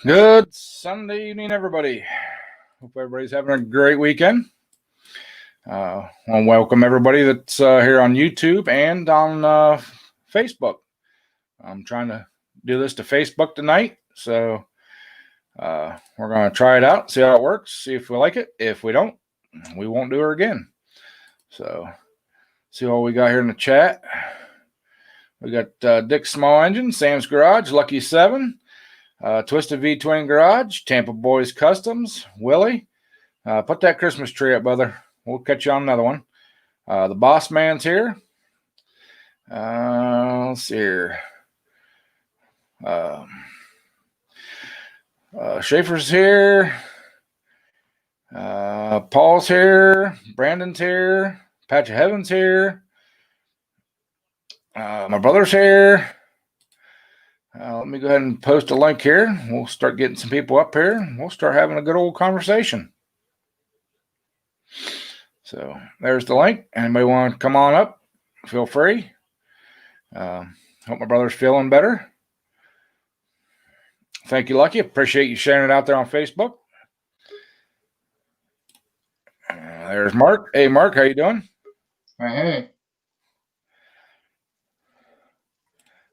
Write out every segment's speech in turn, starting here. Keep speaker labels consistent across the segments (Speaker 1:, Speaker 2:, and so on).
Speaker 1: Good Sunday evening, everybody. Hope everybody's having a great weekend. I want to welcome everybody that's here on YouTube and on Facebook. I'm trying to do this to Facebook tonight, so we're going to try it out, see how it works, see if we like it. If we don't, we won't do it again. So, see what we got here in the chat. We got Dick's Small Engine, Sam's Garage, Lucky 7. Twisted V Twin Garage, Tampa Boys Customs, Willie. Put that Christmas tree up, brother. We'll catch you on another one. The Boss Man's here. Let's see here. Schaefer's here. Paul's here. Brandon's here. Patch of Heaven's here. My brother's here. Let me go ahead and post a link here. We'll start getting some people up here. We'll start having a good old conversation. So there's the link. Anybody want to come on up? Feel free. Hope my brother's feeling better. Thank you, Lucky. Appreciate you sharing it out there on Facebook. There's Mark. Hey, Mark, how you doing?
Speaker 2: Hey.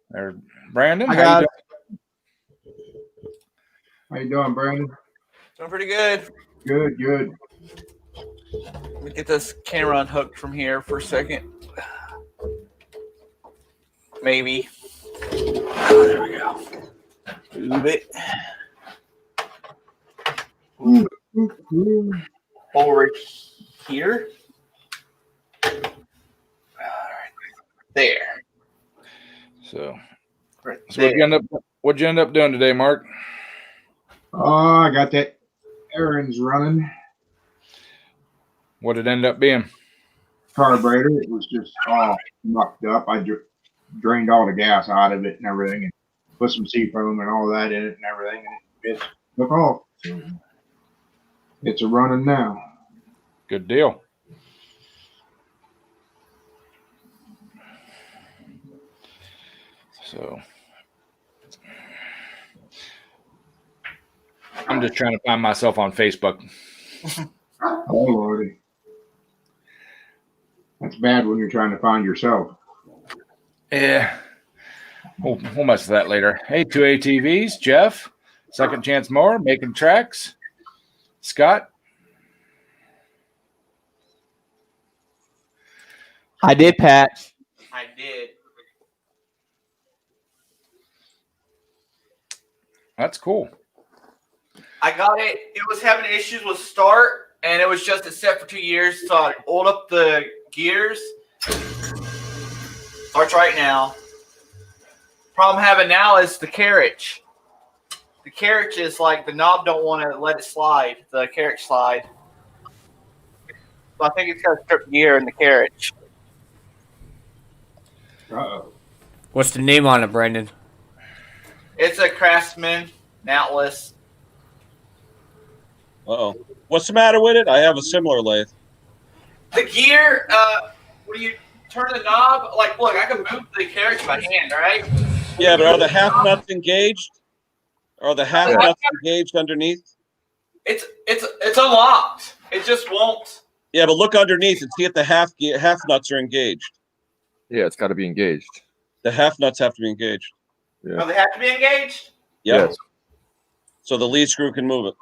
Speaker 1: There's Brandon.
Speaker 2: How you doing, Brandon?
Speaker 3: Doing pretty good.
Speaker 2: Good.
Speaker 3: Let me get this camera unhooked from here for a second. Maybe. Oh, there we go. Move it. Over here. All right. There.
Speaker 1: So
Speaker 3: Right
Speaker 1: what'd you end up doing today, Mark?
Speaker 2: Oh, I got that errands running.
Speaker 1: What did it end up being?
Speaker 2: Carburetor. It was just all mucked up. I drained all the gas out of it and everything, and put some seafoam and all that in it and everything, and it took off. It's a running now.
Speaker 1: Good deal. So I'm just trying to find myself on Facebook.
Speaker 2: Oh, Lordy. That's bad when you're trying to find yourself.
Speaker 1: Yeah. We'll mess with that later. Hey, 2ATVs, Jeff, Second Chance More, Making Tracks, Scott.
Speaker 4: I did, Pat.
Speaker 3: I did.
Speaker 1: That's cool.
Speaker 3: I got it. It was having issues with start, and it was just set for 2 years. So I oiled up the gears. Starts right now. Problem I'm having now is the carriage. The carriage is like the knob don't want to let it slide. The carriage slide. So I think it's got a strip gear in the carriage.
Speaker 2: Uh-oh.
Speaker 4: What's the name on it, Brandon?
Speaker 3: It's a Craftsman Atlas.
Speaker 5: Uh-oh. What's the matter with it? I have a similar lathe.
Speaker 3: The gear, when you turn the knob, like, look, I can move the carriage by hand, right?
Speaker 5: Yeah, but are the half nuts engaged? Are the half nuts engaged underneath?
Speaker 3: It's unlocked. It just won't.
Speaker 5: Yeah, but look underneath and see if the half nuts are engaged.
Speaker 6: Yeah, it's got to be engaged.
Speaker 5: The half nuts have to be engaged.
Speaker 6: Yeah.
Speaker 3: Oh, they have to be engaged?
Speaker 5: Yep.
Speaker 6: Yes.
Speaker 5: So the lead screw can move it.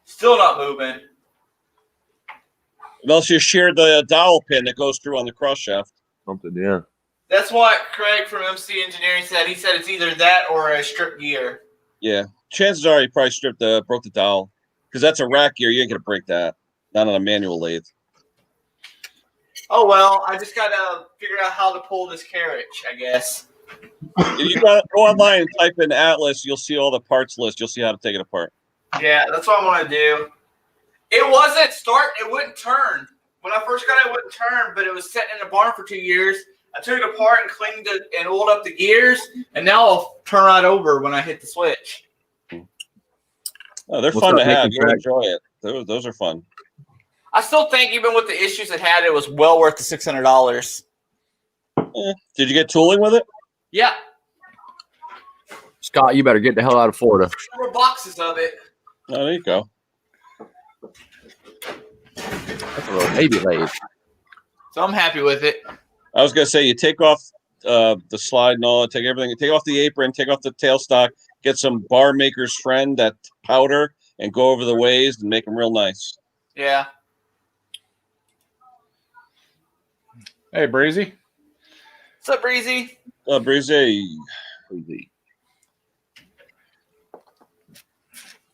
Speaker 3: Still not moving.
Speaker 5: Unless you shear the dowel pin that goes through on the cross shaft.
Speaker 6: Something, yeah.
Speaker 3: That's what Craig from MC Engineering said. He said it's either that or a strip gear.
Speaker 5: Yeah. Chances are he probably broke the dowel. Because that's a rack gear. You ain't going to break that. Not on a manual lathe.
Speaker 3: Oh, well, I just got to figure out how to pull this carriage, I guess.
Speaker 5: If you got go online and type in Atlas, you'll see all the parts list. You'll see how to take it apart.
Speaker 3: Yeah, that's what I want to do. It wasn't starting. It wouldn't turn. When I first got it, it wouldn't turn, but it was sitting in the barn for 2 years. I took it apart and cleaned it and oiled up the gears, and now I'll turn right over when I hit the switch.
Speaker 5: Oh, they're fun to have. You'll enjoy it. Those are fun.
Speaker 3: I still think even with the issues it had, it was well worth the $600.
Speaker 5: Did you get tooling with it?
Speaker 3: Yeah.
Speaker 6: Scott, you better get the hell out of Florida.
Speaker 3: There were boxes of it.
Speaker 5: Oh, there you go.
Speaker 6: That's a little baby leg.
Speaker 3: So I'm happy with it.
Speaker 5: I was gonna say you take off the slide and all, take everything, take off the apron, take off the tailstock, get some Bar Maker's Friend, that powder, and go over the ways and make them real nice.
Speaker 3: Yeah.
Speaker 1: Hey, Breezy.
Speaker 3: What's up, Breezy?
Speaker 5: Breezy.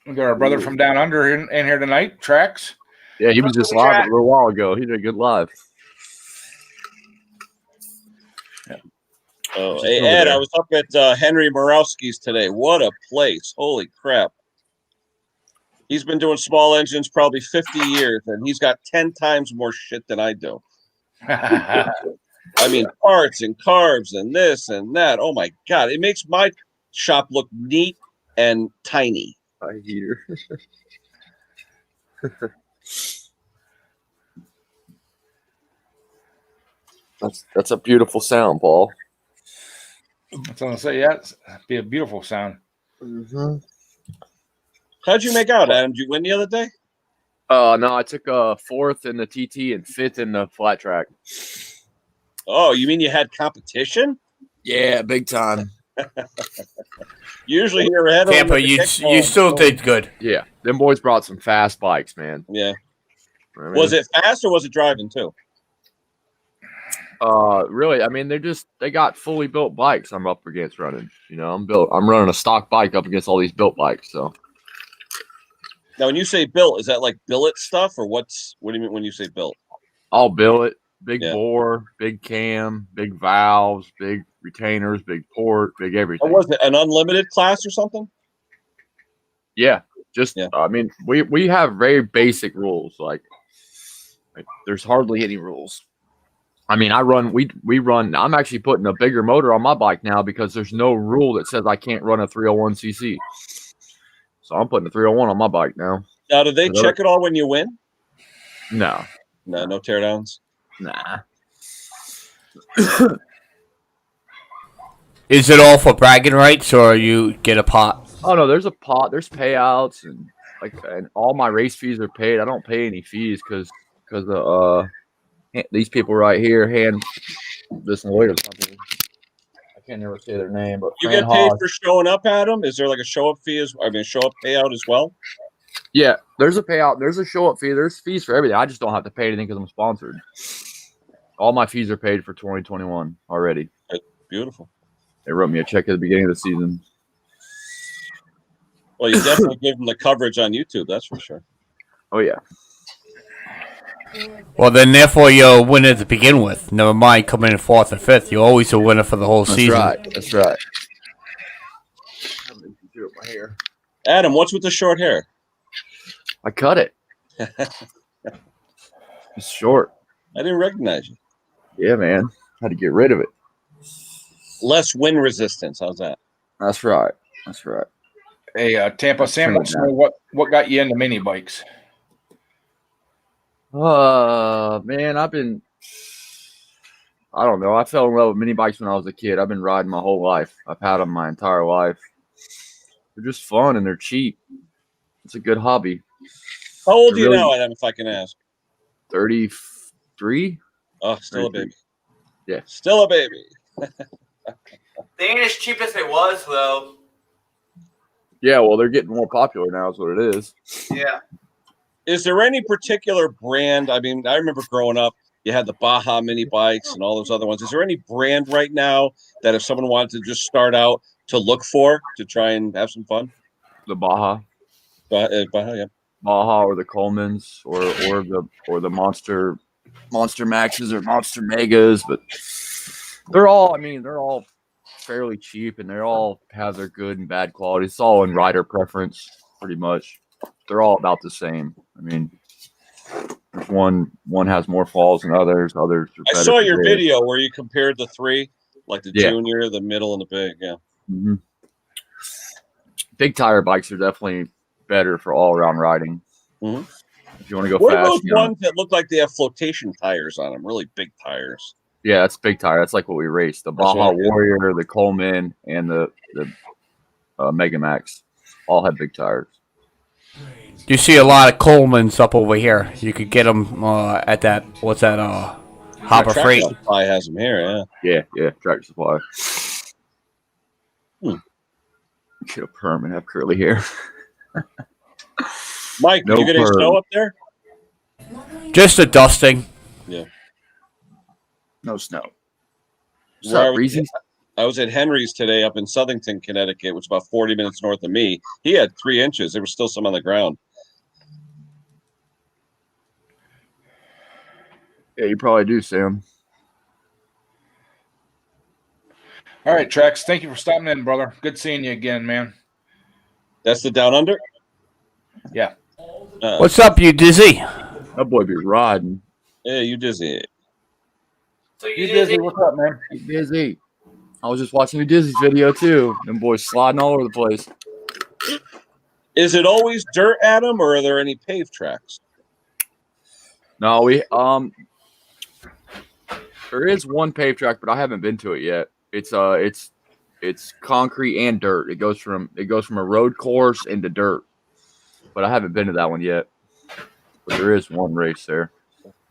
Speaker 1: We got our brother from down under in here tonight, Trax.
Speaker 6: Yeah, he was just live a little while ago. He did a good live.
Speaker 5: Oh,
Speaker 6: Just
Speaker 5: hey
Speaker 6: over
Speaker 5: Ed,
Speaker 6: there.
Speaker 5: I was up at Henry Morowski's today. What a place! Holy crap! He's been doing small engines probably 50 years, and he's got 10 times more shit than I do. I mean, parts and carbs and this and that. Oh my god, it makes my shop look neat and tiny.
Speaker 6: High heater. That's a beautiful sound, Paul.
Speaker 1: That's what I'm say. Yeah, it'd be a beautiful sound.
Speaker 6: Mm-hmm.
Speaker 5: How'd you make out, Adam? Did you win the other day?
Speaker 6: No, I took fourth in the TT and fifth in the flat track.
Speaker 5: Oh, you mean you had competition?
Speaker 6: Yeah, big time.
Speaker 5: Usually you're ahead
Speaker 4: Tampa,
Speaker 5: on
Speaker 4: you still did good.
Speaker 6: Yeah, them boys brought some fast bikes, man.
Speaker 5: Yeah.
Speaker 6: I mean,
Speaker 5: Was it fast or was it driving too?
Speaker 6: Really, I mean, they got fully built bikes I'm up against running. You know, I'm running a stock bike up against all these built bikes. So
Speaker 5: Now, when you say built, is that like billet stuff or what do you mean when you say built?
Speaker 6: I'll billet, big
Speaker 5: Yeah.
Speaker 6: bore, big cam, big valves, big retainers, big port, big
Speaker 5: Or
Speaker 6: everything.
Speaker 5: was it an unlimited class or something?
Speaker 6: Yeah, just
Speaker 5: Yeah.
Speaker 6: I mean, we have very basic rules. Like there's hardly any rules. I mean, we run. I'm actually putting a bigger motor on my bike now because there's no rule that says I can't run a 301cc. So I'm putting a 301 on my bike now.
Speaker 5: Now, do they
Speaker 6: Another-
Speaker 5: check it all when you win?
Speaker 6: No,
Speaker 5: No teardowns.
Speaker 6: nah.
Speaker 4: Is it all for bragging rights, or you get a pot?
Speaker 6: Oh no, there's a pot. There's payouts and all my race fees are paid. I don't pay any fees because these people right here, this lawyer company. I can't never say their name, but
Speaker 5: You
Speaker 6: Fran
Speaker 5: get paid
Speaker 6: Haas.
Speaker 5: for showing up, Adam? Is there like a show up fee? Show up payout as well?
Speaker 6: Yeah, there's a payout. There's a show up fee. There's fees for everything. I just don't have to pay anything because I'm sponsored. All my fees are paid for 2021 already.
Speaker 5: Beautiful.
Speaker 6: They wrote me a check at the beginning of the season.
Speaker 5: Well, you definitely give them the coverage on YouTube, that's for sure.
Speaker 6: Oh yeah.
Speaker 4: Well, then therefore you're a winner to begin with. Never mind coming in fourth or fifth. You're always a winner for the whole
Speaker 6: That's
Speaker 4: season.
Speaker 6: right. That's right. My hair.
Speaker 5: Adam, what's with the short hair?
Speaker 6: I cut it. It's short.
Speaker 5: I didn't recognize you.
Speaker 6: Yeah, man. Had to get rid of it.
Speaker 5: Less wind resistance. How's that?
Speaker 6: That's right. That's right.
Speaker 1: Hey, Tampa Sam,
Speaker 6: Turn it
Speaker 1: wants to know what got you into mini bikes?
Speaker 6: Man, I don't know. I fell in love with mini bikes when I was a kid. I've been riding my whole life. I've had them my entire life. They're just fun and they're cheap. It's a good hobby.
Speaker 5: How old are you
Speaker 6: Really?
Speaker 5: now, Adam, if I can ask?
Speaker 6: 33?
Speaker 5: Oh, still a
Speaker 6: 33.
Speaker 5: baby.
Speaker 6: Yeah.
Speaker 5: Still a baby.
Speaker 3: They ain't as cheap as it was, though.
Speaker 6: Yeah, well, they're getting more popular now is what it is.
Speaker 3: Yeah.
Speaker 5: Is there any particular brand? I mean, I remember growing up, you had the Baja mini bikes and all those other ones. Is there any brand right now that if someone wanted to just start out to look for to try and have some fun?
Speaker 6: The Baja.
Speaker 5: Baja, yeah.
Speaker 6: Baja or the Colemans or the Monster Maxes or Monster Megas, but they're all fairly cheap and they all have their good and bad qualities. It's all in rider preference, pretty much. They're all about the same. I mean, one has more falls than others. Others are
Speaker 5: I
Speaker 6: better
Speaker 5: saw
Speaker 6: for
Speaker 5: your
Speaker 6: days.
Speaker 5: video where you compared the three, like the
Speaker 6: Yeah.
Speaker 5: junior, the middle, and the big. Yeah.
Speaker 6: Mm-hmm. Big tire bikes are definitely better for all around riding.
Speaker 5: Mhm.
Speaker 6: If you want to go
Speaker 5: What are
Speaker 6: fast,
Speaker 5: those
Speaker 6: you know.
Speaker 5: ones that look like they have flotation tires on them? Really big tires.
Speaker 6: Yeah, that's big tire. That's like what we race. The
Speaker 5: That's
Speaker 6: Baja
Speaker 5: what I did.
Speaker 6: Warrior, the Coleman, and the Mega Max. All had big tires.
Speaker 4: You see a lot of Coleman's up over here. You could get them at that. What's that? Hopper
Speaker 5: Tractor
Speaker 4: Freight.
Speaker 5: Supply has them here. Yeah.
Speaker 6: Yeah, Tractor Supply.
Speaker 5: Hmm.
Speaker 6: Get a perm and have curly hair.
Speaker 5: Mike,
Speaker 6: No
Speaker 5: did you get any
Speaker 6: perm.
Speaker 5: snow up there?
Speaker 4: Just a dusting.
Speaker 6: No snow. What's
Speaker 5: Where I
Speaker 6: up,
Speaker 5: was-
Speaker 6: Breezy?
Speaker 5: I was at Henry's today up in Southington, Connecticut, which is about 40 minutes north of me. He had 3 inches. There was still some on the ground.
Speaker 6: Yeah, you probably do, Sam.
Speaker 1: All right, Trex. Thank you for stopping in, brother. Good seeing you again, man.
Speaker 5: That's the down under?
Speaker 1: Yeah.
Speaker 4: What's up, you dizzy?
Speaker 6: That boy be riding.
Speaker 5: Yeah, you dizzy.
Speaker 3: So
Speaker 1: You busy? What's up, man?
Speaker 6: He busy. I was just watching Dizzy's video too. Them boys sliding all over the place.
Speaker 5: Is it always dirt, Adam, or are there any paved tracks?
Speaker 6: No, we there is one paved track, but I haven't been to it yet. It's concrete and dirt. It goes from a road course into dirt. But I haven't been to that one yet. But there is one race there.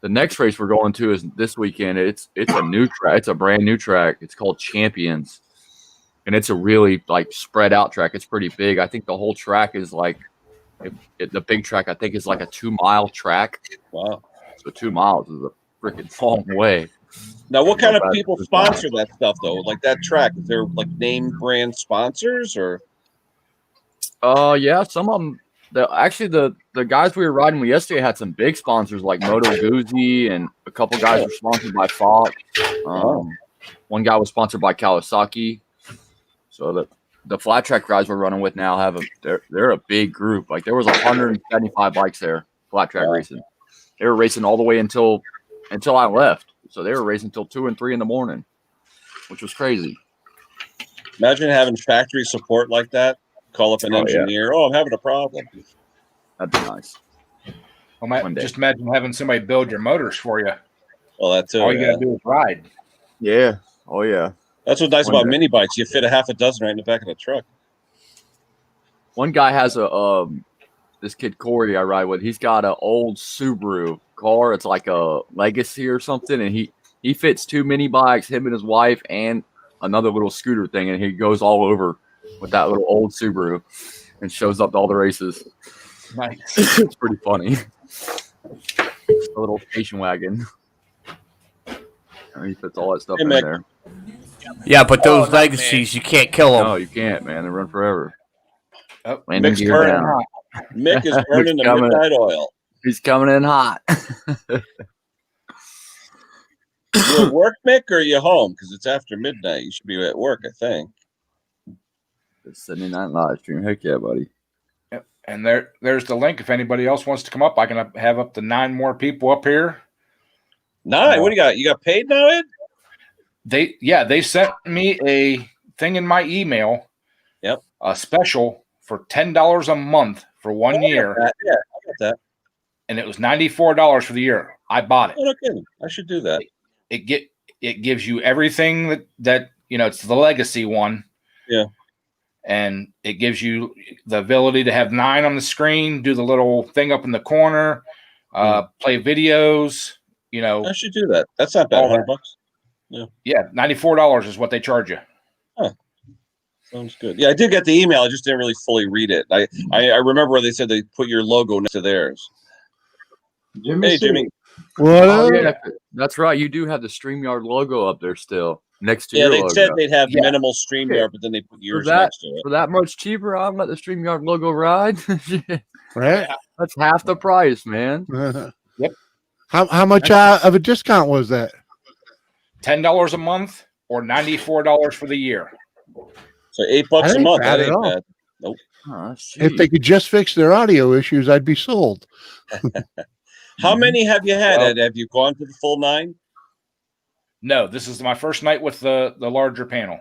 Speaker 6: The next race we're going to is this weekend. It's a new track. It's a brand new track. It's called Champions. And it's a really like spread out track. It's pretty big. I think the whole track is like the big track I think is like a 2-mile track.
Speaker 5: Wow.
Speaker 6: So 2 miles is a freaking long way.
Speaker 5: Now, what kind of
Speaker 6: Not bad.
Speaker 5: people sponsor that stuff, though? Like that track? Is there like name brand sponsors or?
Speaker 6: Yeah, some of them. The guys we were riding with yesterday had some big sponsors like Moto Guzzi, and a couple guys were sponsored by Fox. One guy was sponsored by Kawasaki. So the flat track guys we're running with now they're a big group. Like there was 175 bikes there, flat track racing. They were racing all the way until I left. So they were racing until 2 and 3 in the morning, which was crazy.
Speaker 5: Imagine having factory support like that. Call up an
Speaker 6: Oh, yeah.
Speaker 5: engineer. Oh, I'm having a problem.
Speaker 6: That'd be nice. One day.
Speaker 1: Just imagine having somebody build your motors for you.
Speaker 5: Well, that too.
Speaker 1: All you
Speaker 5: Yeah.
Speaker 1: gotta do is ride.
Speaker 6: Yeah. Oh yeah.
Speaker 5: That's what's nice
Speaker 6: One
Speaker 5: about
Speaker 6: day.
Speaker 5: mini bikes. You fit a half a dozen right in the back of the truck.
Speaker 6: One guy has this kid Corey I ride with. He's got an old Subaru car. It's like a Legacy or something, and he fits 2 mini bikes, him and his wife, and another little scooter thing, and he goes all over with that little old Subaru and shows up to all the races.
Speaker 1: Nice.
Speaker 6: It's pretty funny. A little station wagon. And he fits all that stuff
Speaker 5: Hey,
Speaker 6: in
Speaker 5: Mick.
Speaker 6: there.
Speaker 4: Yeah, but
Speaker 3: Oh,
Speaker 4: those
Speaker 3: not
Speaker 4: legacies, you can't kill them.
Speaker 6: No, you can't, man. They run forever.
Speaker 1: Oh,
Speaker 6: Landing
Speaker 5: Mick's
Speaker 6: gear
Speaker 5: burning
Speaker 6: down.
Speaker 5: Mick is burning the
Speaker 6: coming.
Speaker 5: midnight oil.
Speaker 6: He's coming in hot.
Speaker 5: You at work, Mick, or are you home? Because it's after midnight. You should be at work, I think.
Speaker 6: The Sunday night live stream. Heck yeah, buddy.
Speaker 1: And there's the link. If anybody else wants to come up, I can have up to 9 more people up here.
Speaker 5: 9. What do you got? You got paid now, Ed?
Speaker 1: They sent me a thing in my email.
Speaker 5: Yep.
Speaker 1: A special for $10 a month for 1 year,
Speaker 5: Yeah, I got that.
Speaker 1: and it was $94 for the year. I bought it.
Speaker 5: Oh, no kidding. I should do that.
Speaker 1: It gives you everything that it's the legacy one.
Speaker 5: Yeah.
Speaker 1: And it gives you the ability to have 9 on the screen, do the little thing up in the corner, play videos,
Speaker 5: I should do that. That's not bad.
Speaker 1: All that.
Speaker 5: $100.
Speaker 1: Yeah, $94 is what they charge you.
Speaker 5: Sounds good. Yeah, I did get the email. I just didn't really fully read it. I remember where they said they put your logo next to theirs.
Speaker 2: Jimmy,
Speaker 5: Hey, Jimmy.
Speaker 7: What
Speaker 6: Oh,
Speaker 7: up?
Speaker 6: yeah, that's right. You do have the StreamYard logo up there still next to
Speaker 5: Yeah,
Speaker 6: your
Speaker 5: they
Speaker 6: logo.
Speaker 5: said they'd have
Speaker 1: Yeah.
Speaker 5: minimal StreamYard,
Speaker 6: Yeah.
Speaker 5: but then they put yours
Speaker 6: that-
Speaker 5: next to it.
Speaker 6: For that much cheaper, I'll let the StreamYard logo ride.
Speaker 7: Right?
Speaker 6: That's half the price, man.
Speaker 1: Yep.
Speaker 7: How much of a discount was that?
Speaker 1: $10 a month or $94 for the year.
Speaker 5: So $8
Speaker 7: That
Speaker 5: a
Speaker 7: ain't
Speaker 5: month.
Speaker 7: bad
Speaker 5: That
Speaker 7: at
Speaker 5: ain't
Speaker 7: all.
Speaker 5: bad.
Speaker 6: Oh, that's
Speaker 7: If
Speaker 6: cheap.
Speaker 7: they could just fix their audio issues, I'd be sold.
Speaker 5: How many have you had,
Speaker 1: Well-
Speaker 5: Ed? Have you gone to the full 9?
Speaker 1: No, this is my first night with the larger panel.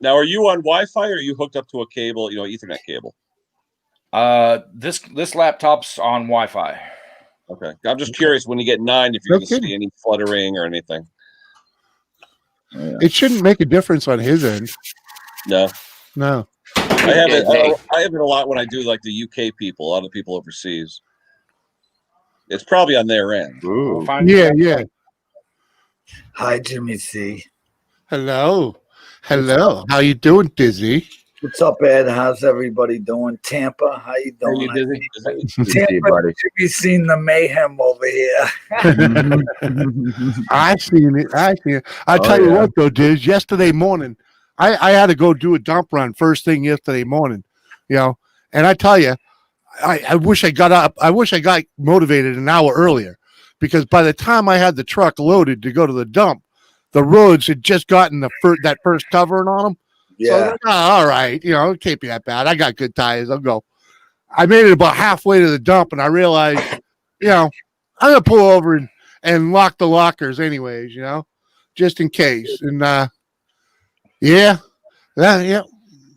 Speaker 5: Now, are you on Wi-Fi or are you hooked up to a cable, Ethernet cable?
Speaker 1: This laptop's on Wi-Fi.
Speaker 5: Okay. I'm just curious when you get 9 if you're
Speaker 7: No
Speaker 5: going to see
Speaker 7: kidding.
Speaker 5: any fluttering or anything.
Speaker 7: It shouldn't make a difference on his end.
Speaker 5: No.
Speaker 7: No.
Speaker 5: I have it. I have it a lot when I do like the UK people, a lot of people overseas. It's probably on their end.
Speaker 1: We'll
Speaker 6: Ooh.
Speaker 1: find
Speaker 7: Yeah,
Speaker 1: out.
Speaker 7: yeah.
Speaker 8: Hi, Jimmy C.
Speaker 7: Hello. Hello. How you doing, Dizzy?
Speaker 8: What's up, Ed? How's everybody doing? Tampa, how you
Speaker 5: Are
Speaker 8: doing?
Speaker 5: you dizzy?
Speaker 6: Good to see you,
Speaker 8: Tampa,
Speaker 6: buddy.
Speaker 8: Jimmy seen the mayhem over here.
Speaker 7: I seen it. I seen it. I
Speaker 6: Oh,
Speaker 7: tell you
Speaker 6: yeah.
Speaker 7: what, though, Diz. Yesterday morning, I had to go do a dump run first thing yesterday morning. You know, and I tell you, I wish I got up. I wish I got motivated an hour earlier, because by the time I had the truck loaded to go to the dump, the roads had just gotten that first covering on them. So I was
Speaker 8: Yeah.
Speaker 7: like, oh, all right, you know, it can't be that bad. I got good tires. I'll go. I made it about halfway to the dump, and I realized, you know, I'm gonna pull over and lock the lockers anyways, you know, just in case. And yeah.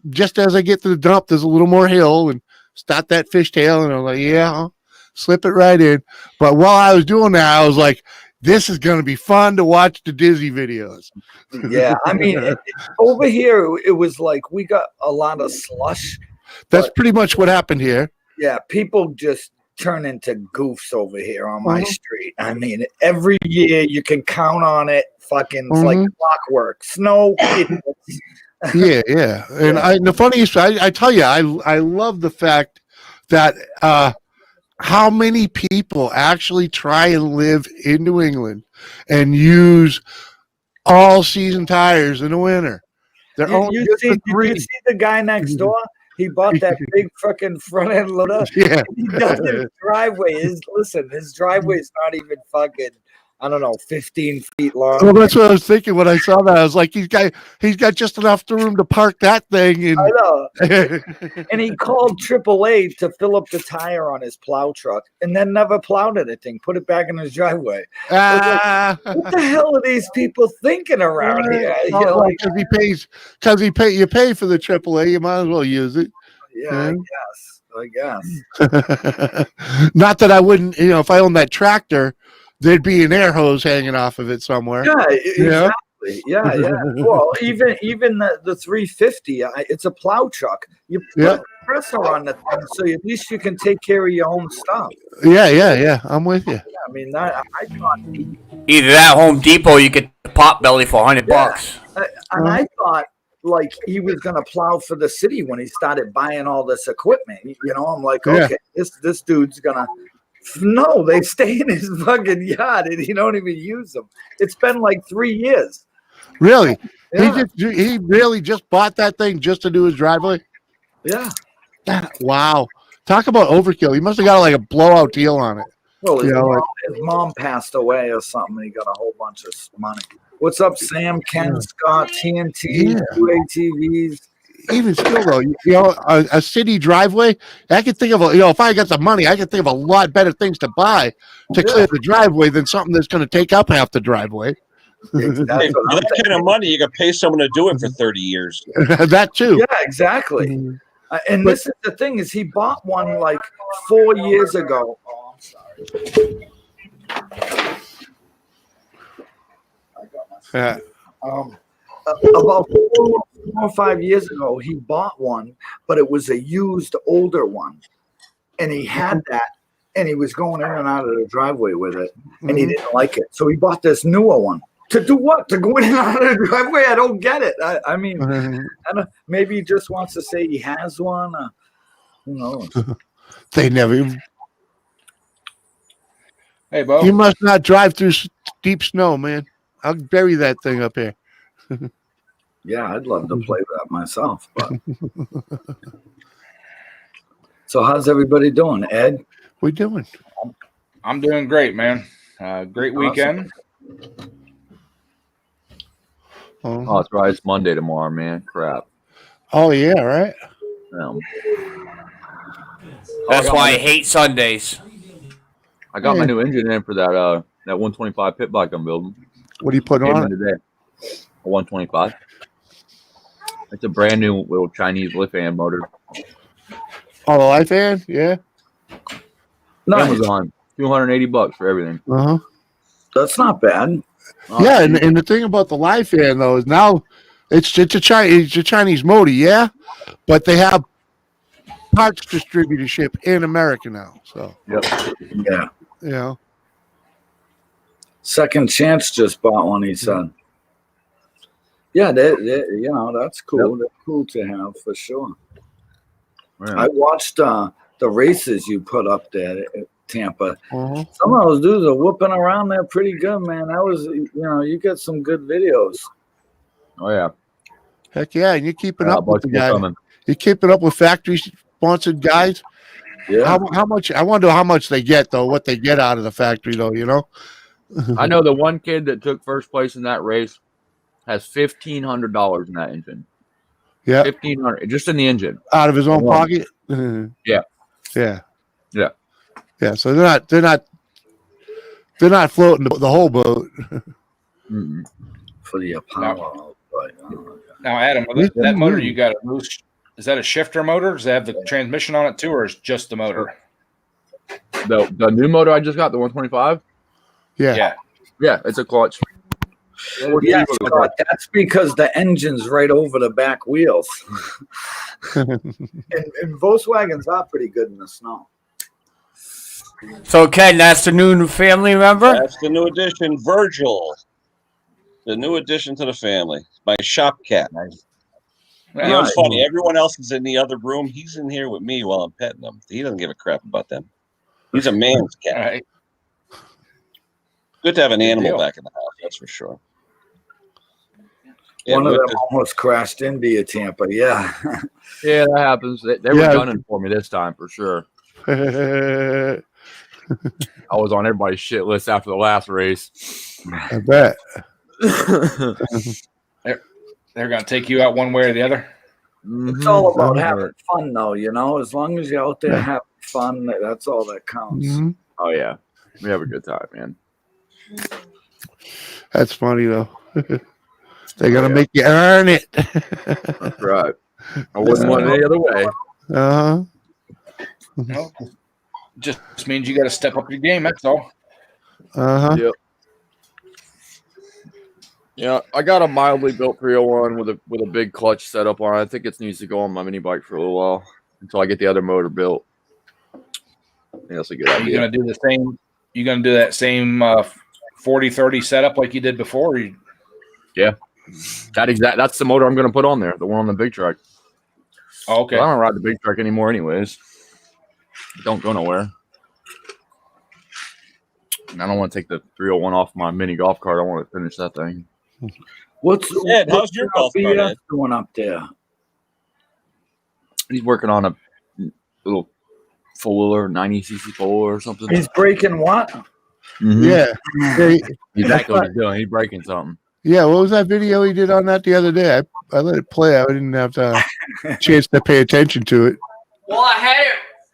Speaker 7: Just as I get to the dump, there's a little more hill and start that fishtail, and I'm like, yeah, I'll slip it right in. But while I was doing that, I was like, this is gonna be fun to watch the Disney videos.
Speaker 8: Yeah. I mean, over here, it was like we got a lot of slush.
Speaker 7: That's pretty much what happened here.
Speaker 8: Yeah. People just turn into goofs over here on my
Speaker 7: Mhm.
Speaker 8: street. I mean, every year you can count on it. Fucking, it's like
Speaker 7: Mhm.
Speaker 8: clockwork. Snow.
Speaker 7: Yeah. And the funniest, I tell you, I love the fact that how many people actually try and live in New England and use all season tires in the winter. They're only
Speaker 8: You
Speaker 7: just
Speaker 8: see,
Speaker 7: the
Speaker 8: did
Speaker 7: three.
Speaker 8: you see the guy next door? He bought that big freaking front end loader.
Speaker 7: Yeah.
Speaker 8: He does his driveway. His driveway is not even fucking, I don't know, 15 feet long.
Speaker 7: Well, that's what I was thinking when I saw that. I was like, he's got just enough room to park that thing.
Speaker 8: I know.
Speaker 7: And
Speaker 8: And he called AAA to fill up the tire on his plow truck and then never plowed anything, put it back in his driveway. What the hell are these people thinking around here? You know, like,
Speaker 7: you pay for the AAA, you might as well use it.
Speaker 8: yeah, I guess.
Speaker 7: Not that I wouldn't, you know, if I owned that tractor, there'd be an air hose hanging off of it somewhere.
Speaker 8: Yeah,
Speaker 7: Yeah.
Speaker 8: exactly. Yeah. Well, even the 350, it's a plow truck. You put
Speaker 7: Yeah.
Speaker 8: a compressor on the thing, so at least you can take care of your own stuff.
Speaker 7: Yeah. I'm with you.
Speaker 8: I mean, I thought,
Speaker 4: Either that Home Depot, you get the pot belly for $100 bucks.
Speaker 8: and I thought like he was gonna plow for the city when he started buying all this equipment. You know, I'm like,
Speaker 7: Yeah.
Speaker 8: okay, this dude's gonna. No, they stay in his fucking yard and he don't even use them. It's been like 3 years.
Speaker 7: Really?
Speaker 8: Yeah,
Speaker 7: He really just bought that thing just to do his driveway?
Speaker 8: yeah.
Speaker 7: Wow. Talk about overkill. He must have got like a blowout deal on it.
Speaker 8: Well,
Speaker 7: You know,
Speaker 8: his mom passed away or something. And he got a whole bunch of money. What's up, Sam, Ken, Scott, TNT,
Speaker 7: Yeah.
Speaker 8: UATVs?
Speaker 7: Even still, though, you know, a city driveway, I could think of, if I got the money, I could think of a lot better things to buy to clear the driveway than something that's going to take up half the driveway.
Speaker 8: Exactly.
Speaker 5: Hey, for that kind of money, you can pay someone to do it for 30 years.
Speaker 7: That too.
Speaker 8: Yeah, exactly. And this is the thing: is he bought one like 4 years ago. Oh, I'm sorry. I got my about 4 or 5 years ago, he bought one, but it was a used, older one, and he had that, and he was going in and out of the driveway with it, and he didn't like it, so he bought this newer one. To do what? To go in and out of the driveway? I don't get it. I mean, I don't, maybe he just wants to say he has one. Who knows?
Speaker 7: They never even.
Speaker 1: Hey, Bo.
Speaker 7: You must not drive through deep snow, man. I'll bury that thing up here.
Speaker 8: Yeah, I'd love to play that myself. But so, how's everybody doing, Ed?
Speaker 7: What you doing?
Speaker 1: I'm doing great, man. Great weekend.
Speaker 6: Oh, that's right. It's Monday tomorrow, man. Crap.
Speaker 7: Oh yeah, right.
Speaker 4: That's why I hate Sundays.
Speaker 6: I got my new engine in for that 125 pit bike I'm building.
Speaker 7: What are you putting
Speaker 6: Came
Speaker 7: on
Speaker 6: in
Speaker 7: it?
Speaker 6: today. A 125. It's a brand new little Chinese lift fan motor.
Speaker 7: Oh, the life fan? Yeah.
Speaker 8: Nice.
Speaker 6: Amazon. $280 for everything.
Speaker 7: Uh-huh.
Speaker 8: That's not bad.
Speaker 6: Oh,
Speaker 7: Yeah, and the thing about the live fan though is now It's a Chinese motor, yeah, but they have parts distributorship in America now. So
Speaker 8: Yeah.
Speaker 7: you know,
Speaker 8: Second Chance just bought one, he said. Yeah, that's cool. They're cool to have for sure. I watched the races you put up there at Tampa. Some of those dudes are whooping around there pretty good, man. That was, you get some good videos.
Speaker 6: Oh yeah.
Speaker 7: heck yeah, and you're keeping
Speaker 6: Yeah,
Speaker 7: up with the
Speaker 6: bunch more
Speaker 7: guys.
Speaker 6: coming.
Speaker 7: You're keeping up with factory sponsored guys.
Speaker 8: Yeah.
Speaker 7: How much? I wonder how much they get though. What they get out of the factory though, you know.
Speaker 6: I know the one kid that took first place in that race has $1,500 in that engine.
Speaker 7: Yeah,
Speaker 6: $1,500 just in the engine.
Speaker 7: out of his own
Speaker 6: Wow.
Speaker 7: pocket.
Speaker 6: Yeah.
Speaker 7: Yeah.
Speaker 6: Yeah.
Speaker 7: Yeah. So they're not floating the whole boat.
Speaker 6: Mm-mm.
Speaker 8: For the Apollo.
Speaker 1: Now, Adam, that motor you got, is that a shifter motor? Does it have the transmission on it too, or is it just the motor?
Speaker 6: The new motor I just got, the 125.
Speaker 7: Yeah.
Speaker 6: Yeah, it's a clutch.
Speaker 8: Yeah, Scott, that's because the engine's right over the back wheels. and Volkswagens are pretty good in the snow.
Speaker 4: So, Ken, that's the new family member?
Speaker 5: That's the new addition, Virgil. The new addition to the family. My shop cat. You know, it's funny. Everyone else is in the other room. He's in here with me while I'm petting him. He doesn't give a crap about them. He's a man's cat.
Speaker 1: All right.
Speaker 5: Good to have an animal
Speaker 1: deal.
Speaker 5: back in the house. That's for sure.
Speaker 8: One of
Speaker 5: with
Speaker 8: them
Speaker 5: the-
Speaker 8: almost crashed into you, Tampa. Yeah.
Speaker 6: Yeah, that happens. They were gunning for me this time for sure.
Speaker 7: I
Speaker 6: I was on everybody's shit list after the last race.
Speaker 7: bet.
Speaker 1: They're going to take you out one way or the other.
Speaker 8: It's all about
Speaker 7: Mhm.
Speaker 8: having fun, though, As long as you're out there having fun, that's all that counts.
Speaker 7: Mhm.
Speaker 6: Oh yeah, we have a good time, man.
Speaker 7: That's funny though. They're gonna make you earn it.
Speaker 6: That's right. I wouldn't want it any other way.
Speaker 7: Uh-huh.
Speaker 1: No, just means you got to step up your game. That's all.
Speaker 7: Uh-huh.
Speaker 6: Yep. Yeah, I got a mildly built 301 with a big clutch setup on it. I think it needs to go on my mini bike for a little while until I get the other motor built. I think that's a good
Speaker 1: Are you
Speaker 6: idea.
Speaker 1: going to do the same? You going to do that same 40-30 setup like you did before? Or you,
Speaker 6: That's the motor I'm going to put on there, the one on the big truck.
Speaker 1: oh, okay.
Speaker 6: I don't ride the big truck anymore, anyways. It don't go nowhere. And I don't want to take the 301 off my mini golf cart. I want to finish that thing.
Speaker 8: What's
Speaker 5: how's your golf cart,
Speaker 8: BS
Speaker 5: Ed?
Speaker 8: doing up there?
Speaker 6: He's working on a little four-wheeler, 90cc four or something.
Speaker 8: He's breaking what?
Speaker 6: Mhm.
Speaker 7: Yeah. Hey,
Speaker 6: Exactly what he's doing. He's breaking something.
Speaker 7: yeah, what was that video he did on that the other day? I let it play. I didn't have a chance to pay attention to it.
Speaker 3: Well, I had it.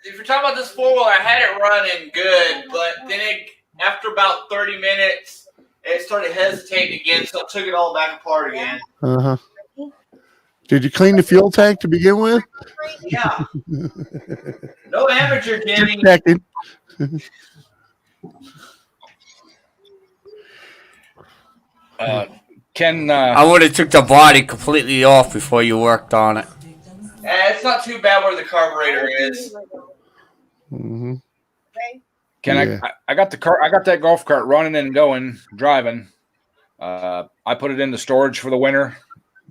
Speaker 3: If you're talking about this 4-wheeler, I had it running good, but then after about 30 minutes, it started hesitating again, so I took it all back apart again.
Speaker 7: Uh-huh. Did you clean the fuel tank to begin with?
Speaker 3: Yeah. No amateur, Jimmy.
Speaker 7: Checking.
Speaker 1: Ken,
Speaker 4: I would have took the body completely off before you worked on it.
Speaker 3: It's not too bad where the carburetor is.
Speaker 7: Mm-hmm.
Speaker 1: Ken,
Speaker 7: Yeah.
Speaker 1: I got the car. I got that golf cart running and going, driving. I put it into storage for the winter.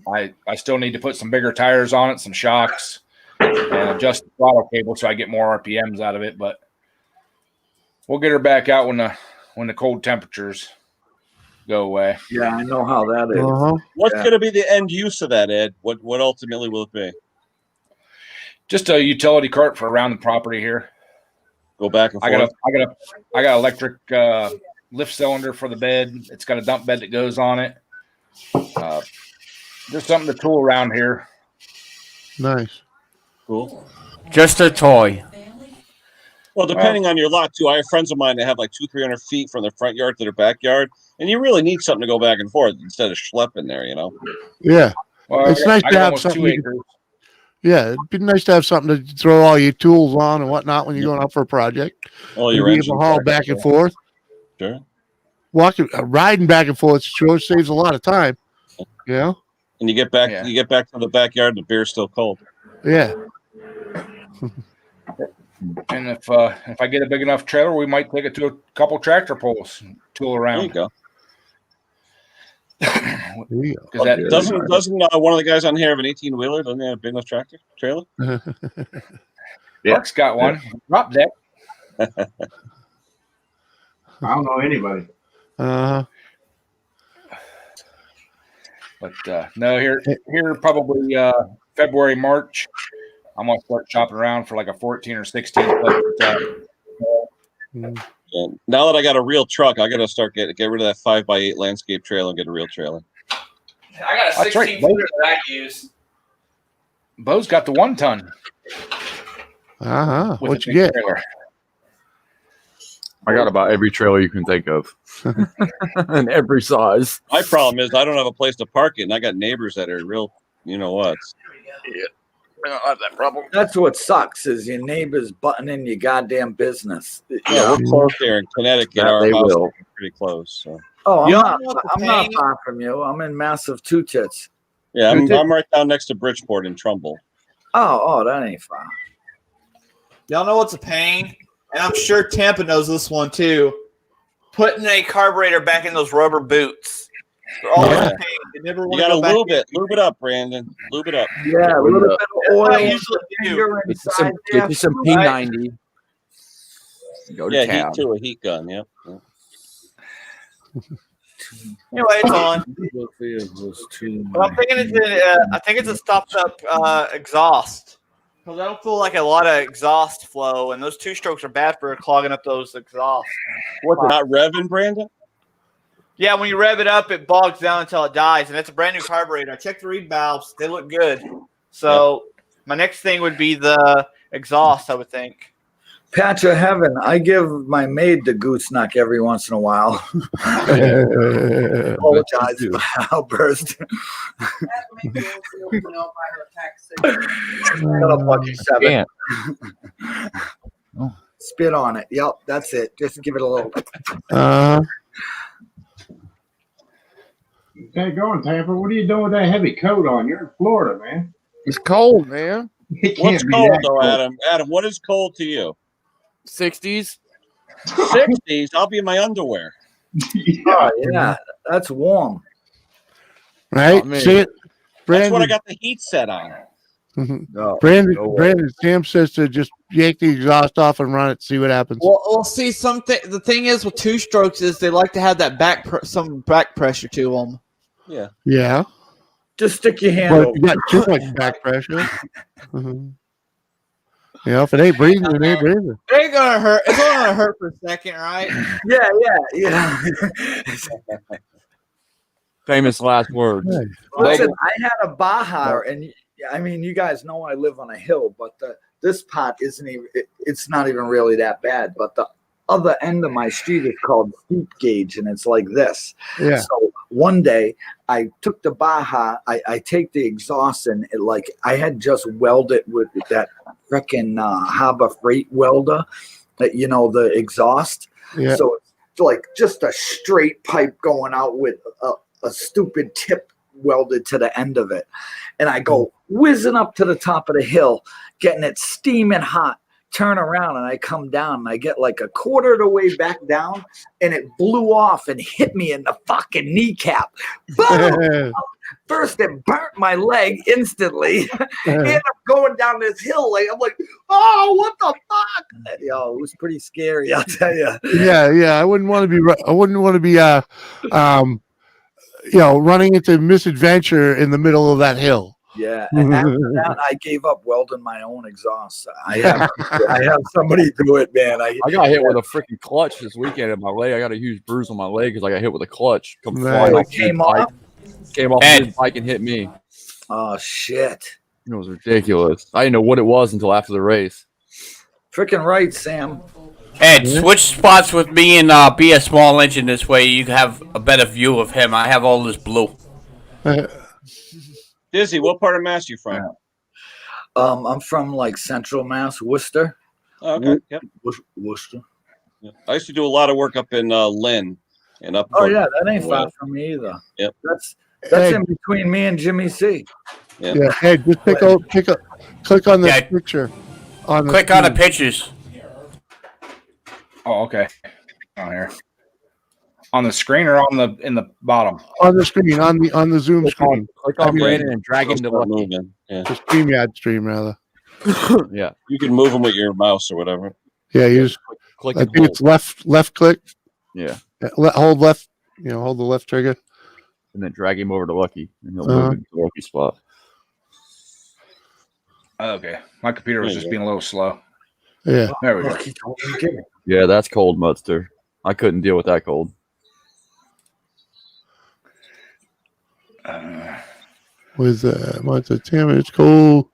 Speaker 1: I still need to put some bigger tires on it, some shocks, and adjust the throttle cable so I get more RPMs out of it. But we'll get her back out when the cold temperatures go away.
Speaker 8: Yeah, I know how that is.
Speaker 7: Uh-huh.
Speaker 5: What's
Speaker 8: Yeah.
Speaker 5: going to be the end use of that, Ed? What ultimately will it be?
Speaker 1: Just a utility cart for around the property here.
Speaker 5: Go back and
Speaker 1: I
Speaker 5: forth.
Speaker 1: got electric lift cylinder for the bed. It's got a dump bed that goes on it. Just something to tool around here.
Speaker 7: Nice.
Speaker 5: Cool.
Speaker 4: Just a toy.
Speaker 5: Well, depending on your lot too. I have friends of mine that have like 200-300 feet from their front yard to their backyard, and you really need something to go back and forth instead of schlepping there.
Speaker 7: Yeah.
Speaker 1: Well,
Speaker 7: It's nice
Speaker 1: I
Speaker 7: to
Speaker 1: got
Speaker 7: have
Speaker 1: almost
Speaker 7: something
Speaker 1: 2
Speaker 7: you-
Speaker 1: acres.
Speaker 7: Yeah, it'd be nice to have something to throw all your tools on and whatnot when you're going out for a project.
Speaker 5: All
Speaker 7: You'll
Speaker 5: your
Speaker 7: be able
Speaker 5: engine
Speaker 7: to haul
Speaker 5: parts,
Speaker 7: back and
Speaker 5: yeah.
Speaker 7: forth.
Speaker 5: Sure.
Speaker 7: Riding back and forth sure saves a lot of time. You know?
Speaker 5: And you get back
Speaker 1: Yeah.
Speaker 5: to the backyard, the beer's still cold.
Speaker 7: Yeah.
Speaker 1: And if I get a big enough trailer, we might take it to a couple tractor pulls, and tool
Speaker 5: There you
Speaker 1: around.
Speaker 5: go.
Speaker 7: There you go.
Speaker 1: 'Cause that-
Speaker 5: Doesn't one of the guys on here have an 18-wheeler? Doesn't he have a big enough trailer?
Speaker 1: Mark's got one. Drop deck.
Speaker 2: I don't know anybody.
Speaker 1: But no, here probably February, March. I'm gonna start shopping around for like a 14 or 16 foot.
Speaker 5: And now that I got a real truck, I got to start get rid of that 5x8 landscape trailer and get a real trailer.
Speaker 3: I got a
Speaker 1: That's right.
Speaker 3: 16 footer that I use.
Speaker 1: Bo's got the 1 ton. with
Speaker 7: What
Speaker 1: a
Speaker 7: you
Speaker 1: big
Speaker 7: get?
Speaker 1: trailer.
Speaker 6: I got about every trailer you can think of, and every size.
Speaker 5: My problem is I don't have a place to park it, and I got neighbors that are real, you know what?
Speaker 6: I don't have that problem.
Speaker 8: That's what sucks is your neighbors butting in your goddamn business.
Speaker 5: Yeah, we're close there in Connecticut.
Speaker 6: That
Speaker 5: Our
Speaker 6: they
Speaker 5: house
Speaker 6: will.
Speaker 5: is pretty close. So.
Speaker 8: Oh,
Speaker 3: You
Speaker 8: I'm
Speaker 3: don't
Speaker 8: not,
Speaker 3: know what
Speaker 8: I'm
Speaker 3: the
Speaker 8: not
Speaker 3: pain-
Speaker 8: far from you. I'm in massive Two Tits.
Speaker 5: Yeah, I'm right down next to Bridgeport in Trumbull.
Speaker 8: Oh, that ain't far.
Speaker 3: Y'all know what's a pain? And I'm sure Tampa knows this one too. Putting a carburetor back in those rubber boots. They're always
Speaker 5: Yeah.
Speaker 3: a pain. You never
Speaker 5: You
Speaker 3: want
Speaker 5: got
Speaker 3: to
Speaker 5: to
Speaker 3: go back.
Speaker 5: lube it up, Brandon. Lube it up.
Speaker 8: Yeah, a little bit of
Speaker 3: That's
Speaker 8: oil.
Speaker 3: what I
Speaker 8: and
Speaker 3: usually do.
Speaker 8: finger
Speaker 6: Get you some,
Speaker 8: inside there.
Speaker 6: get you some P90. Go to
Speaker 5: Yeah,
Speaker 6: town.
Speaker 5: heat too, a heat gun. Yep.
Speaker 3: Anyway, it's on. But I'm thinking I think it's a stopped up exhaust. Because I don't feel like a lot of exhaust flow, and those 2-strokes are bad for clogging up those exhausts.
Speaker 5: What's it, not revving, Brandon?
Speaker 3: Yeah, when you rev it up, it bogs down until it dies, and it's a brand new carburetor. I checked the reed valves; they look good. So my next thing would be the exhaust, I would think.
Speaker 8: Patch of heaven. I give my maid the gooseneck every once in a while. Apologize for my outburst. Shut up, Lucky Seven.
Speaker 6: Can't.
Speaker 8: Spit on it. Yep, that's it. Just give it a little.
Speaker 2: Okay, going, Tampa. What are you doing with that heavy coat on? You're in Florida, man.
Speaker 7: It's cold, man.
Speaker 2: It
Speaker 5: What's
Speaker 2: can't be
Speaker 5: cold
Speaker 2: that
Speaker 5: though,
Speaker 2: cold.
Speaker 5: Adam? Adam, what is cold to you?
Speaker 6: 60s.
Speaker 5: 60s. I'll be in my underwear.
Speaker 8: Oh, yeah, that's warm.
Speaker 7: Right?
Speaker 6: Not me.
Speaker 7: See it?
Speaker 5: That's what I
Speaker 7: Brandon,
Speaker 5: got the heat set on.
Speaker 6: No.
Speaker 7: Brandon,
Speaker 6: No way.
Speaker 7: Brandon, Sam says to just yank the exhaust off and run it, see what happens.
Speaker 9: Well, see, the thing is with 2-strokes is they like to have that some back pressure to them.
Speaker 5: Yeah.
Speaker 7: Yeah.
Speaker 8: Just stick your hand
Speaker 7: But
Speaker 8: over.
Speaker 7: if you got too much back pressure. Yeah, if it ain't breathing, it ain't breathing.
Speaker 9: It ain't gonna hurt. It's only gonna hurt for a second, right?
Speaker 8: Yeah.
Speaker 6: Famous last words.
Speaker 7: Hey.
Speaker 8: Listen, I had a Baja, and I mean, you guys know I live on a hill, but this part isn't even. It's not even really that bad. But the other end of my street is called Steep Gauge, and it's like this.
Speaker 7: Yeah.
Speaker 8: So one day I took the Baja, I take the exhaust, and I had just welded with that freaking Harbor Freight welder, the exhaust.
Speaker 7: Yeah.
Speaker 8: So it's like just a straight pipe going out with a stupid tip welded to the end of it. And I go whizzing up to the top of the hill, getting it steaming hot, turn around, and I come down, and I get like a quarter of the way back down, and it blew off and hit me in the fucking kneecap. Boom! First, it burnt my leg instantly. And I'm going down this hill, I'm like, oh, what the fuck? Yo, it was pretty scary, I'll tell you.
Speaker 7: Yeah. I wouldn't want to be running into misadventure in the middle of that hill.
Speaker 8: Yeah, and after that, I gave up welding my own exhaust. I have somebody do it, man.
Speaker 6: I got hit with a freaking clutch this weekend in my leg. I got a huge bruise on my leg because I got hit with a clutch. Come flying
Speaker 7: Nice.
Speaker 6: off
Speaker 8: Came
Speaker 6: his bike.
Speaker 8: off?
Speaker 6: Came off
Speaker 4: Ed.
Speaker 6: his bike and hit me.
Speaker 8: Oh shit!
Speaker 6: It was ridiculous. I didn't know what it was until after the race.
Speaker 8: Freaking right, Sam.
Speaker 4: Ed, switch spots with me and be a small engine. This way you have a better view of him. I have all this blue.
Speaker 5: Dizzy, what part of Mass you from?
Speaker 8: I'm from like Central Mass, Worcester.
Speaker 5: Oh, okay. Yep.
Speaker 8: Worcester.
Speaker 5: Yeah. I used to do a lot of work up in Lynn and up.
Speaker 8: Oh yeah, that ain't far
Speaker 5: Well,
Speaker 8: from me either.
Speaker 5: Yep.
Speaker 8: That's
Speaker 7: Hey,
Speaker 8: in between me and Jimmy C.
Speaker 7: yeah. Hey, just click on the
Speaker 4: Yeah.
Speaker 7: picture. On the
Speaker 4: Click on the
Speaker 7: screen.
Speaker 4: pictures.
Speaker 1: Oh, okay. On here. On the screen or in the bottom?
Speaker 7: On the screen, on the Zoom
Speaker 6: Click
Speaker 7: screen.
Speaker 6: on
Speaker 7: I mean,
Speaker 6: Brandon and drag him to
Speaker 5: Start
Speaker 6: Lucky.
Speaker 5: moving. Yeah.
Speaker 7: The StreamYard stream, rather.
Speaker 6: Yeah.
Speaker 5: You can move them with your mouse or whatever.
Speaker 7: Yeah, you just,
Speaker 6: Click
Speaker 7: I
Speaker 6: and
Speaker 7: think
Speaker 6: hold.
Speaker 7: it's left click.
Speaker 6: Yeah.
Speaker 7: Hold left, hold the left trigger.
Speaker 6: And then drag him over to Lucky. And he'll
Speaker 7: Uh-huh.
Speaker 6: move into the Lucky spot.
Speaker 1: Okay. My computer was
Speaker 5: There you
Speaker 1: just
Speaker 5: go.
Speaker 1: being a little slow.
Speaker 7: Yeah.
Speaker 1: There we go.
Speaker 8: Lucky told me to get it.
Speaker 6: Yeah, that's cold, Mudster. I couldn't deal with that cold.
Speaker 7: With Martha Tim, it's cold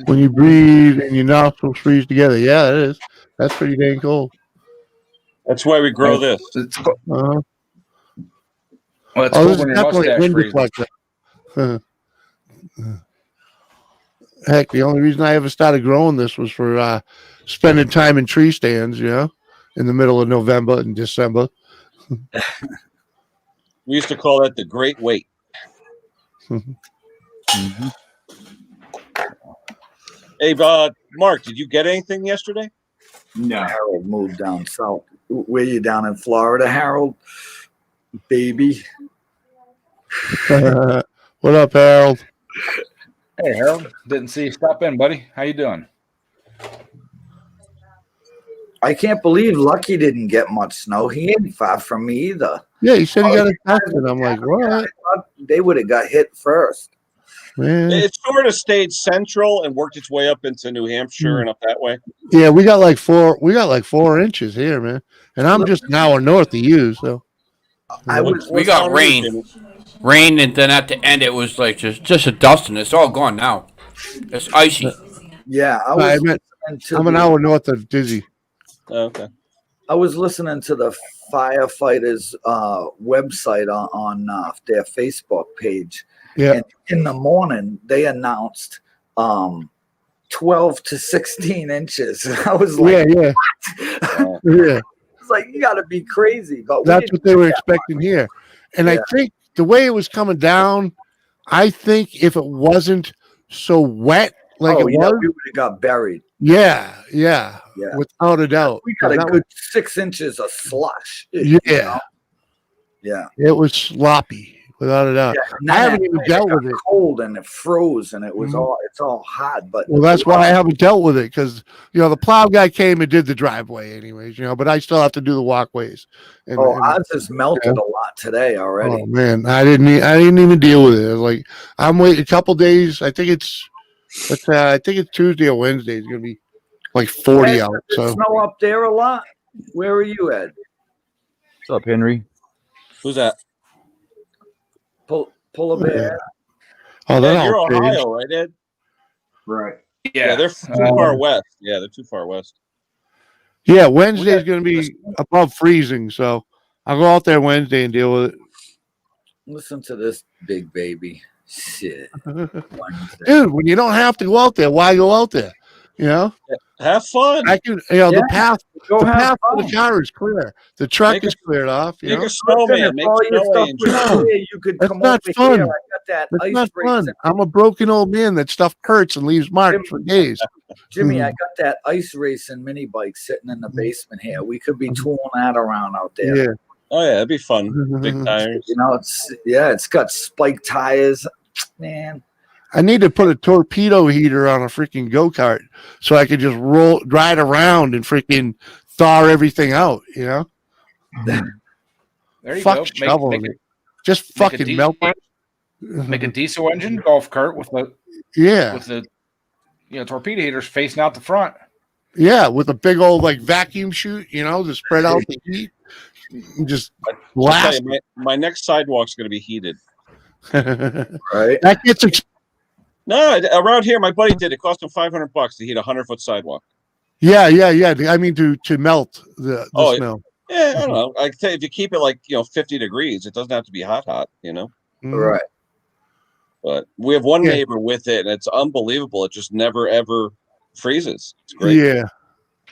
Speaker 7: when you breathe and your nostrils freeze together. Yeah, it is. That's pretty dang cold.
Speaker 5: That's why we grow this.
Speaker 1: It's
Speaker 7: Uh-huh.
Speaker 1: well, it's
Speaker 7: Oh,
Speaker 1: cool
Speaker 7: this is
Speaker 1: when your
Speaker 7: definitely a
Speaker 1: mustache
Speaker 7: wind
Speaker 1: freezes.
Speaker 7: deflector. Heck, the only reason I ever started growing this was for spending time in tree stands, in the middle of November and December.
Speaker 5: We used to call that the Great Wait.
Speaker 6: Mm-hmm.
Speaker 5: Hey, Mark, did you get anything yesterday?
Speaker 2: No.
Speaker 8: Harold moved down south. Where you down in Florida, Harold? Baby.
Speaker 7: What up, Harold?
Speaker 1: Hey, Harold. Didn't see you stop in, buddy. How you doing?
Speaker 8: I can't believe Lucky didn't get much snow. He ain't far from me either.
Speaker 7: Yeah, he said he
Speaker 8: Oh,
Speaker 7: got a text, and I'm like, what?
Speaker 8: They would have got hit first.
Speaker 7: Man.
Speaker 5: It sort of stayed central and worked its way up into New Hampshire and up that way.
Speaker 7: Yeah, we got like 4 inches here, man. And I'm just an hour north of you, so
Speaker 8: I was
Speaker 4: We got rain. Rain, and then at the end it was like just a dusting. It's all gone now. It's icy.
Speaker 8: yeah, I
Speaker 7: I
Speaker 8: was
Speaker 7: meant
Speaker 8: listening to
Speaker 7: I'm an
Speaker 8: the-
Speaker 7: hour north of Dizzy.
Speaker 5: Oh, okay.
Speaker 8: I was listening to the firefighters website on their Facebook page.
Speaker 7: Yeah.
Speaker 8: And in the morning, they announced 12 to 16 inches. I was like,
Speaker 7: Yeah. Yeah.
Speaker 8: it's like, you got to be crazy. But we
Speaker 7: That's
Speaker 8: didn't
Speaker 7: what they were
Speaker 8: get that
Speaker 7: expecting here. And I
Speaker 8: Yeah.
Speaker 7: think the way it was coming down, I think if it wasn't so wet like
Speaker 8: much.
Speaker 7: it
Speaker 8: Yeah,
Speaker 7: was,
Speaker 8: we would have got buried.
Speaker 7: yeah,
Speaker 8: Yeah.
Speaker 7: without a doubt.
Speaker 8: We got a
Speaker 7: That
Speaker 8: good 6 inches of slush.
Speaker 7: Yeah.
Speaker 8: Yeah.
Speaker 7: It was sloppy, without a doubt.
Speaker 8: Yeah.
Speaker 7: I haven't even dealt with it.
Speaker 8: Cold and it froze and it was
Speaker 7: Mhm.
Speaker 8: it's all hot. But
Speaker 7: Well, that's why I haven't dealt with it, because the plow guy came and did the driveway anyways, but I still have to do the walkways. And,
Speaker 8: ours has melted a lot today already.
Speaker 7: oh man, I didn't even deal with it. I was like, I'm waiting a couple days. I think it's Tuesday or Wednesday. It's gonna be like 40
Speaker 8: Ed,
Speaker 7: out.
Speaker 8: does it
Speaker 7: So
Speaker 8: snow up there a lot? Where are you, Ed?
Speaker 6: What's up, Henry?
Speaker 5: Who's that?
Speaker 8: Pull a bear.
Speaker 7: oh, that
Speaker 5: Ed, you're
Speaker 7: all changed.
Speaker 5: Ohio, right, Ed?
Speaker 2: Right.
Speaker 5: Yeah, they're too far west. Yeah, they're too far west.
Speaker 7: Yeah, Wednesday's gonna be above freezing, so I'll go out there Wednesday and deal with
Speaker 8: Listen to this big baby. Shit.
Speaker 7: it.
Speaker 8: Wednesday.
Speaker 7: Dude, when you don't have to go out there, why go out there?
Speaker 5: Have fun.
Speaker 7: I can,
Speaker 8: Yeah.
Speaker 7: the path
Speaker 8: Go
Speaker 7: the
Speaker 8: have
Speaker 7: path for
Speaker 8: fun.
Speaker 7: the car is clear. The truck
Speaker 5: Make a-
Speaker 7: is cleared off.
Speaker 5: Make a
Speaker 8: Listen,
Speaker 5: snowman.
Speaker 8: if
Speaker 5: Make
Speaker 8: all
Speaker 5: a
Speaker 8: your
Speaker 5: snow
Speaker 8: stuff
Speaker 5: angel.
Speaker 8: was here, you could
Speaker 7: That's
Speaker 8: come
Speaker 7: not
Speaker 8: over
Speaker 7: fun.
Speaker 8: here. I got that
Speaker 7: That's
Speaker 8: ice
Speaker 7: not fun.
Speaker 8: racing.
Speaker 7: I'm a broken old man. That stuff hurts and leaves marks for days.
Speaker 8: Jimmy, I got that ice racing mini bike sitting in the basement here. We could be tooling that around out there.
Speaker 7: Yeah.
Speaker 5: Oh yeah, that'd be fun. Big tires.
Speaker 8: It's got spiked tires. Man,
Speaker 7: I need to put a torpedo heater on a freaking go-kart so I could just ride around and freaking thaw everything out,
Speaker 1: There you
Speaker 7: Fuck
Speaker 1: go.
Speaker 7: shoveling
Speaker 1: Make,
Speaker 7: it. Just
Speaker 1: make a
Speaker 7: fucking
Speaker 1: deep-
Speaker 7: melt it.
Speaker 1: make a diesel engine golf cart with the
Speaker 7: Yeah.
Speaker 1: torpedo heaters facing out the front.
Speaker 7: Yeah, with a big old like vacuum chute, to spread out the heat. And just
Speaker 5: I'll tell
Speaker 7: blast.
Speaker 5: you, my next sidewalk's going to be heated.
Speaker 8: right?
Speaker 7: That gets
Speaker 5: No, around here, my buddy did. It cost him $500 to heat a 100-foot sidewalk.
Speaker 7: yeah. I mean to melt the
Speaker 5: Oh,
Speaker 7: snow.
Speaker 5: Yeah, I don't know. I tell you, if you keep it like 50 degrees, it doesn't have to be hot.
Speaker 7: Mhm.
Speaker 8: Right.
Speaker 5: But we have one
Speaker 7: Yeah.
Speaker 5: neighbor with it, and it's unbelievable. It just never ever freezes. It's great.
Speaker 7: Yeah.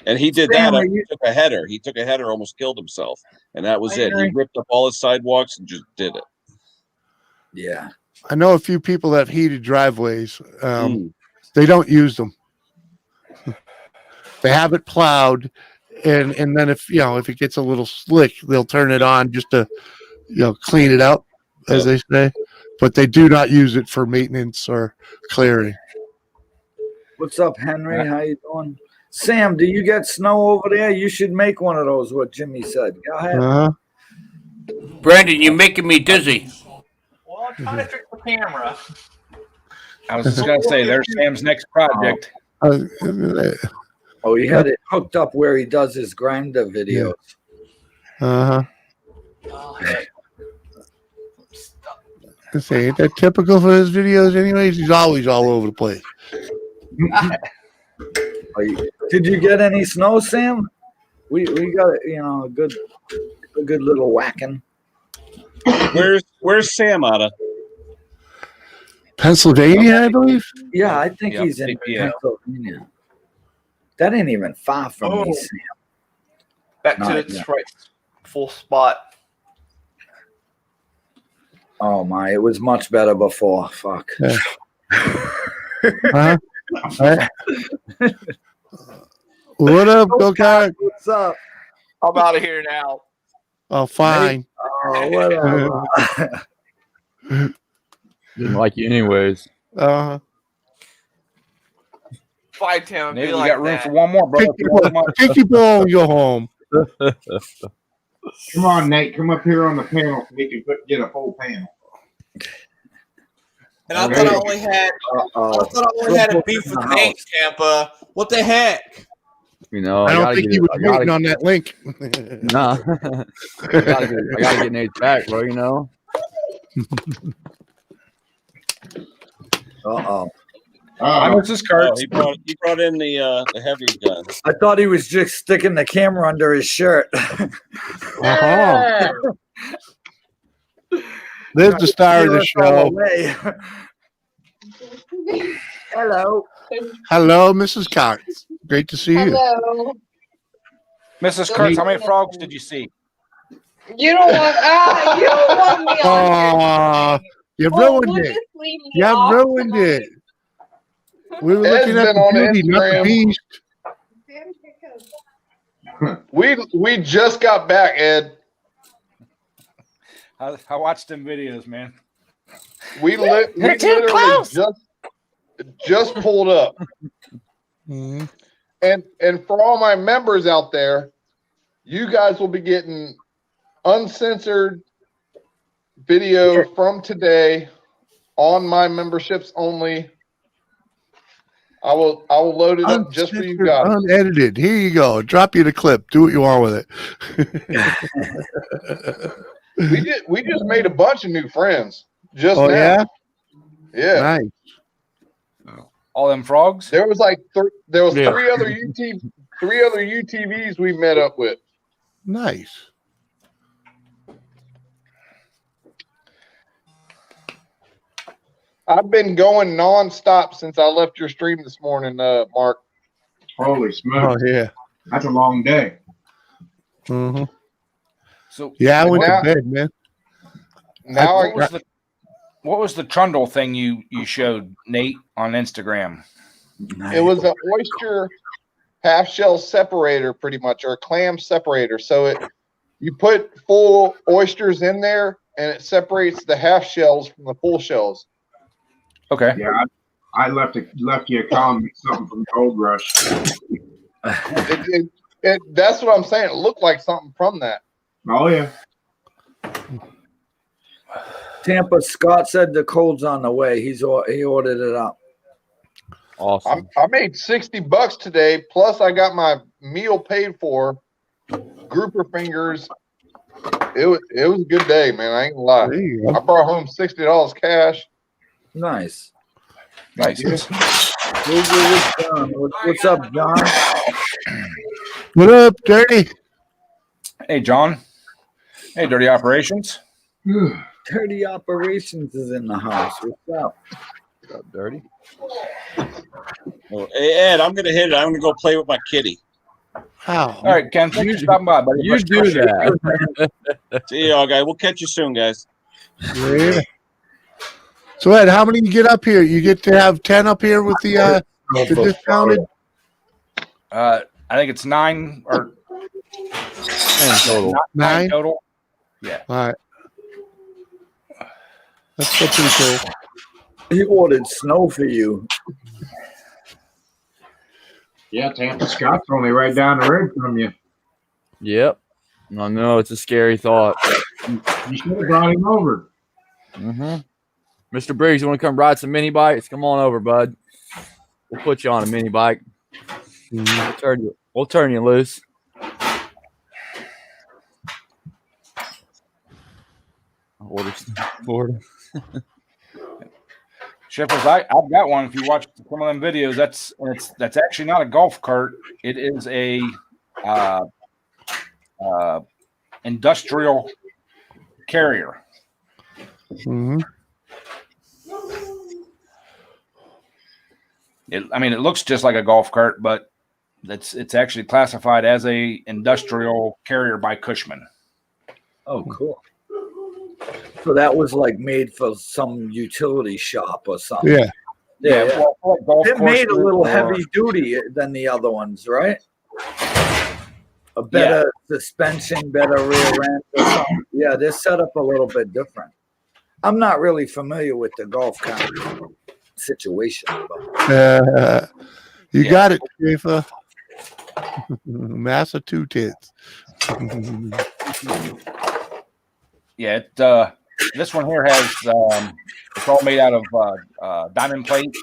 Speaker 5: And he did
Speaker 8: Stanley,
Speaker 5: that. He took a header. He took a header, almost killed himself, and that was
Speaker 8: Hi,
Speaker 5: it. He
Speaker 8: Henry.
Speaker 5: ripped up all his sidewalks and just did it.
Speaker 8: Yeah.
Speaker 7: I know a few people that have heated driveways. They don't use them. They have it plowed, and then if if it gets a little slick, they'll turn it on just to clean it up, as they say. But they do not use it for maintenance or clearing.
Speaker 8: What's up, Henry? How you doing? Sam, do you get snow over there? You should make one of those, what Jimmy said. Go ahead.
Speaker 4: Brandon, you're making me dizzy.
Speaker 3: Well, I'm trying to fix the camera.
Speaker 1: I was just gonna say, there's Sam's next project.
Speaker 8: Oh, he had it hooked up where he does his grinder videos.
Speaker 7: Say, ain't that typical for his videos anyways? He's always all over the place.
Speaker 8: Did you get any snow, Sam? We got a good little whacking.
Speaker 5: Where's Sam out of?
Speaker 7: Pennsylvania, I believe.
Speaker 8: Yeah, I think he's in Pennsylvania. That ain't even far from me, Sam.
Speaker 3: Back to its right full spot.
Speaker 8: Oh my, it was much better before. Fuck.
Speaker 7: What up, Go-Kart?
Speaker 8: What's up?
Speaker 3: I'm out of here now.
Speaker 7: Oh, fine.
Speaker 8: Oh, whatever.
Speaker 6: Didn't like you anyways.
Speaker 3: Fine, Tim.
Speaker 1: Maybe we
Speaker 3: like
Speaker 1: got room
Speaker 3: that.
Speaker 1: for one more, brother.
Speaker 7: Take your ball and go home.
Speaker 2: Come on, Nate. Come up here on the panel so we can get a full panel.
Speaker 3: And I thought I only had a beef with Nate, Tampa. What the heck?
Speaker 6: You know,
Speaker 7: I don't think he was waiting on that link.
Speaker 6: Nah. I gotta get Nate back, bro. You know.
Speaker 1: Mrs. Kurtz.
Speaker 5: He brought in the heavy gun.
Speaker 8: I thought he was just sticking the camera under his shirt.
Speaker 7: There's the star of the show.
Speaker 8: Hello.
Speaker 7: Hello, Mrs. Kurtz. Great to see you.
Speaker 10: Hello.
Speaker 1: Mrs. Kurtz, how many frogs did you see?
Speaker 10: You don't want me on.
Speaker 7: You ruined it. You ruined it. We were looking at the beauty, not the beast.
Speaker 11: We just got back, Ed.
Speaker 1: I watched them videos, man.
Speaker 11: We literally just pulled up.
Speaker 7: Mm-hmm.
Speaker 11: And for all my members out there, you guys will be getting uncensored video from today on my memberships only. I will load it up just for you guys.
Speaker 7: Unedited. Here you go. Drop you the clip. Do what you want with it.
Speaker 11: We just made a bunch of new friends just
Speaker 7: Oh,
Speaker 11: now.
Speaker 7: yeah?
Speaker 11: Yeah.
Speaker 7: Nice.
Speaker 1: All them frogs?
Speaker 11: There was like
Speaker 7: Yeah.
Speaker 11: three other UTVs we met up with.
Speaker 7: Nice.
Speaker 11: I've been going nonstop since I left your stream this morning, Mark.
Speaker 2: Holy smokes.
Speaker 7: Oh, yeah.
Speaker 2: That's a long day.
Speaker 7: Mm-hmm.
Speaker 1: So
Speaker 7: Yeah, I went
Speaker 11: now-
Speaker 7: to bed, man.
Speaker 11: Now
Speaker 1: what was the trundle thing you showed, Nate, on Instagram?
Speaker 11: it was an oyster half shell separator, pretty much, or a clam separator. So you put full oysters in there, and it separates the half shells from the full shells.
Speaker 1: Okay.
Speaker 2: Yeah, I left you a comment, something from Gold Rush.
Speaker 11: That's what I'm saying. It looked like something from that.
Speaker 2: Oh yeah.
Speaker 8: Tampa, Scott said the cold's on the way. He ordered it up.
Speaker 6: Awesome.
Speaker 11: I made $60 today, plus I got my meal paid for. Grouper fingers. It was a good day, man. I ain't gonna lie.
Speaker 7: There you go.
Speaker 11: I brought home $60 cash.
Speaker 8: Nice.
Speaker 1: Nice.
Speaker 8: What's up, John?
Speaker 7: What up, Dirty?
Speaker 1: Hey, John. Hey, Dirty Operations.
Speaker 8: Dirty Operations is in the house. What's up?
Speaker 6: What's up, Dirty?
Speaker 5: Oh, hey, Ed, I'm gonna hit it. I'm gonna go play with my kitty.
Speaker 7: How?
Speaker 1: All right, Ken, thanks for stopping by, buddy.
Speaker 6: You
Speaker 1: Much
Speaker 6: do
Speaker 1: appreciated.
Speaker 6: that.
Speaker 5: See y'all, guys. We'll catch you soon, guys.
Speaker 7: Yeah. So Ed, how many you get up here? You get to have 10 up here with the discounted.
Speaker 1: I think it's 9 or
Speaker 6: 10 total.
Speaker 7: 9
Speaker 1: total. Yeah.
Speaker 7: All right. That's still pretty cool.
Speaker 8: He ordered snow for you.
Speaker 2: Yeah, Tampa Scott's only right down the road from you.
Speaker 6: Yep. I know it's a scary thought.
Speaker 2: You should have brought him over.
Speaker 6: Mm-hmm. Mr. Briggs, you want to come ride some mini bikes? Come on over, bud. We'll put you on a mini bike. We'll turn you loose. Florida.
Speaker 1: Shippers, I've got one. If you watch some of them videos, that's actually not a golf cart. It is a industrial carrier.
Speaker 7: Mm-hmm.
Speaker 1: It looks just like a golf cart, but it's actually classified as a industrial carrier by Cushman.
Speaker 8: Oh, cool. So that was like made for some utility shop or something.
Speaker 7: Yeah.
Speaker 8: Yeah.
Speaker 1: Well, golf
Speaker 8: It made a
Speaker 1: courses
Speaker 8: little
Speaker 1: or-
Speaker 8: heavy duty than the other ones, right? A better suspension, better rear end or something. Yeah, they're set up a little bit different. I'm not really familiar with the golf cart situation. But
Speaker 7: You got it, Schaefer. Massa two tits.
Speaker 1: Yeah, this one here has it's all made out of diamond plate.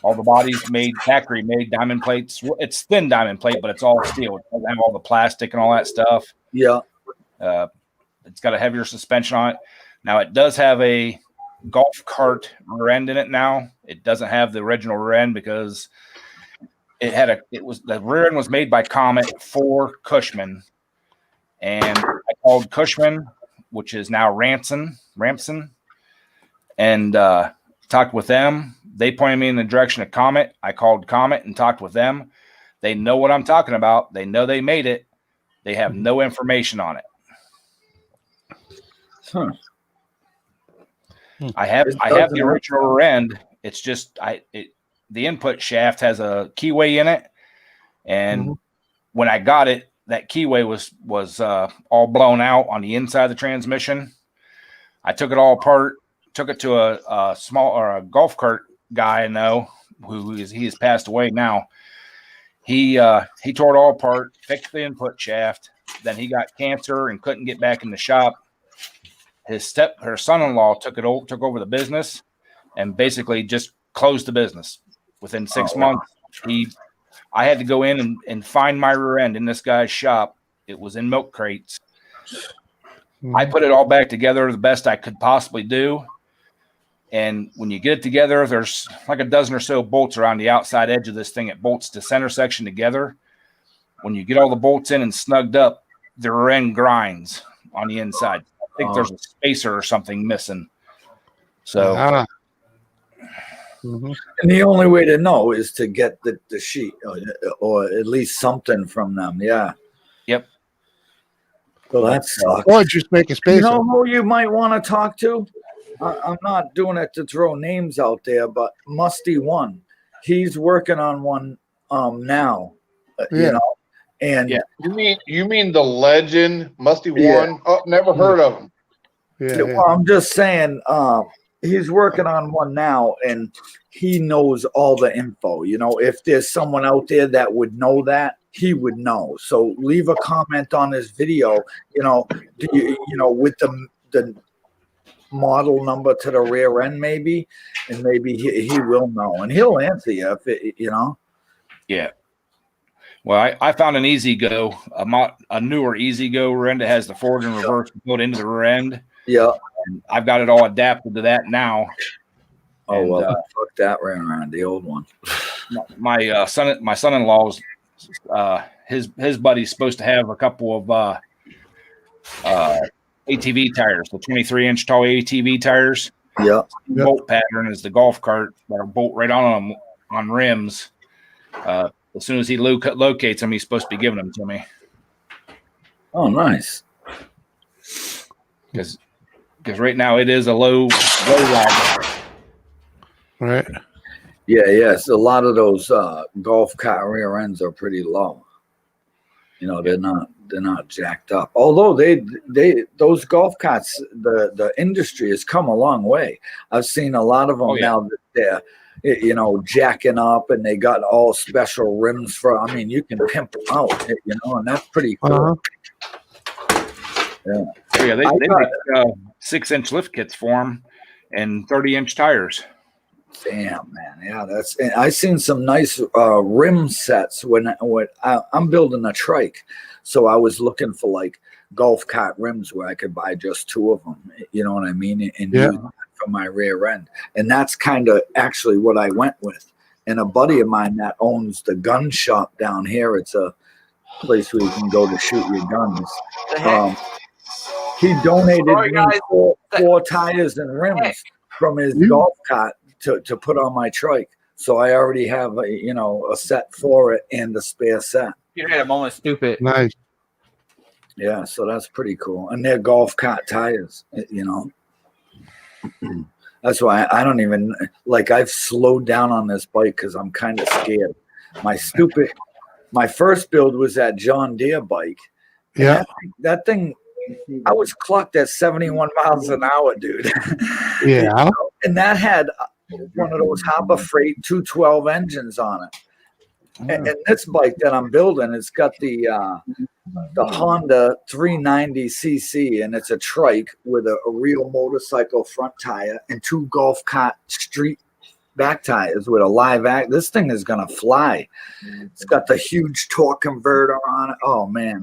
Speaker 1: All the bodies made factory made diamond plates. It's thin diamond plate, but it's all steel. It doesn't have all the plastic and all that stuff.
Speaker 8: Yeah.
Speaker 1: It's got a heavier suspension on it. Now it does have a golf cart rear end in it now. It doesn't have the original rear end because the rear end was made by Comet for Cushman. And I called Cushman, which is now Ramson, and talked with them. They pointed me in the direction of Comet. I called Comet and talked with them. They know what I'm talking about. They know they made it. They have no information on it.
Speaker 8: Huh.
Speaker 1: I have the original rear end. It's just the input shaft has a keyway in it, and when I got it, that keyway was all blown out on the inside of the transmission. I took it all apart, took it to a golf cart guy I know he has passed away now. He tore it all apart, fixed the input shaft. Then he got cancer and couldn't get back in the shop. Her son-in-law took over the business and basically just closed the business. Within 6 months, I had to go in and find my rear end in this guy's shop. It was in milk crates. I put it all back together the best I could possibly do. And when you get it together, there's like a dozen or so bolts around the outside edge of this thing. It bolts the center section together. When you get all the bolts in and snugged up, the rear end grinds on the inside. I think there's a spacer or something missing. So,
Speaker 8: and the only way to know is to get the sheet or at least something from them. Yeah.
Speaker 1: Yep.
Speaker 8: So that sucks.
Speaker 7: Or just make a spacer.
Speaker 8: You know who you might want to talk to? I'm not doing it to throw names out there, but Musty One, he's working on one now. You know, and
Speaker 11: You mean the legend Musty
Speaker 8: Yeah.
Speaker 11: One? Oh, never heard of him.
Speaker 8: Well, I'm just saying, he's working on one now, and he knows all the info. You know, if there's someone out there that would know that, he would know. So leave a comment on this video. You know, with the model number to the rear end, maybe, and maybe he will know, and he'll answer you if it, you know.
Speaker 1: Yeah. Well, I found an Easy-Go, a newer Easy-Go rear end that has the forward and reverse built into the rear end.
Speaker 8: Yeah.
Speaker 1: And I've got it all adapted to that now.
Speaker 8: Oh,
Speaker 1: And,
Speaker 8: well, fuck that ran around the old one.
Speaker 1: My son-in-law's his buddy's supposed to have a couple of ATV tires, the 23-inch tall ATV tires.
Speaker 8: Yeah.
Speaker 1: Bolt pattern is the golf cart that'll bolt right on them on rims. As soon as he locates them, he's supposed to be giving them to me.
Speaker 8: Oh, nice.
Speaker 1: Because right now it is a low lag.
Speaker 7: Right.
Speaker 8: Yeah, yes. A lot of those golf cart rear ends are pretty low. You know, they're not jacked up. Although those golf carts, the industry has come a long way. I've seen a lot of them now that they're, you know, jacking up and they got all special rims for. I mean, you can pimp them out, you know, and that's pretty cool. Yeah.
Speaker 1: Yeah, they make 6-inch lift kits for them and 30-inch tires.
Speaker 8: Damn, man. Yeah, that's. I seen some nice rim sets when I'm building a trike, so I was looking for like golf cart rims where I could buy just 2 of them. You know what I mean? And use that for my rear end, and that's kind of actually what I went with. And a buddy of mine that owns the gun shop down here. It's a place where you can go to shoot your guns. He donated me 4 tires and rims from his golf cart to put on my trike. So I already have a set for it and a spare set.
Speaker 9: You had a moment stupid.
Speaker 7: Nice.
Speaker 8: Yeah, so that's pretty cool. And they're golf cart tires, you know. That's why I don't even like. I've slowed down on this bike because I'm kind of scared. My first build was that John Deere bike.
Speaker 7: Yeah.
Speaker 8: That thing, I was clocked at 71 miles an hour, dude.
Speaker 7: Yeah.
Speaker 8: And that had one of those Harbor Freight 212 engines on it. And this bike that I'm building, it's got the Honda 390cc, and it's a trike with a real motorcycle front tire and 2 golf cart street back tires with a live act. This thing is gonna fly. It's got the huge torque converter on it. Oh man,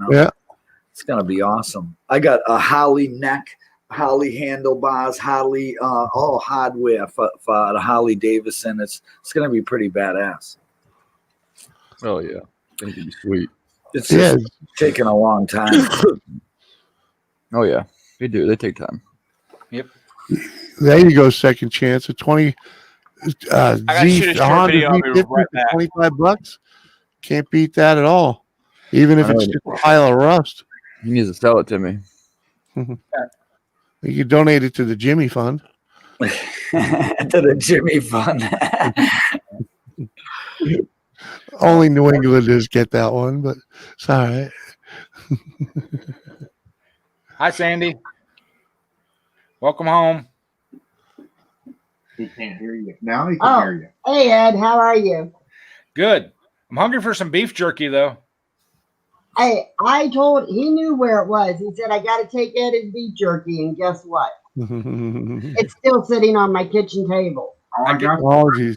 Speaker 8: it's gonna be awesome. I got a Harley neck, Harley handlebars, Harley all hardware for the Harley Davidson. It's gonna be pretty badass.
Speaker 6: Oh yeah, I think it'd be sweet.
Speaker 8: It's just taking a long time.
Speaker 6: Oh yeah, they do. They take time.
Speaker 1: Yep.
Speaker 7: There you go. Second chance. A 20.
Speaker 9: gotta shoot a short video. I'll be right back.
Speaker 7: $25. Can't beat that at all. Even if it's just a pile of rust.
Speaker 6: He needs to sell it to me.
Speaker 7: You can donate it to the Jimmy Fund.
Speaker 8: To the Jimmy Fund.
Speaker 7: Only New Englanders get that one, but it's all right.
Speaker 1: Hi, Sandy. Welcome home.
Speaker 2: He can't hear you. Now he can hear you.
Speaker 10: Hey, Ed, how are you?
Speaker 1: Good. I'm hungry for some beef jerky, though.
Speaker 10: Hey, he knew where it was. He said, I got to take Ed his beef jerky, and guess what? It's still sitting on my kitchen table.
Speaker 2: I got
Speaker 7: geez.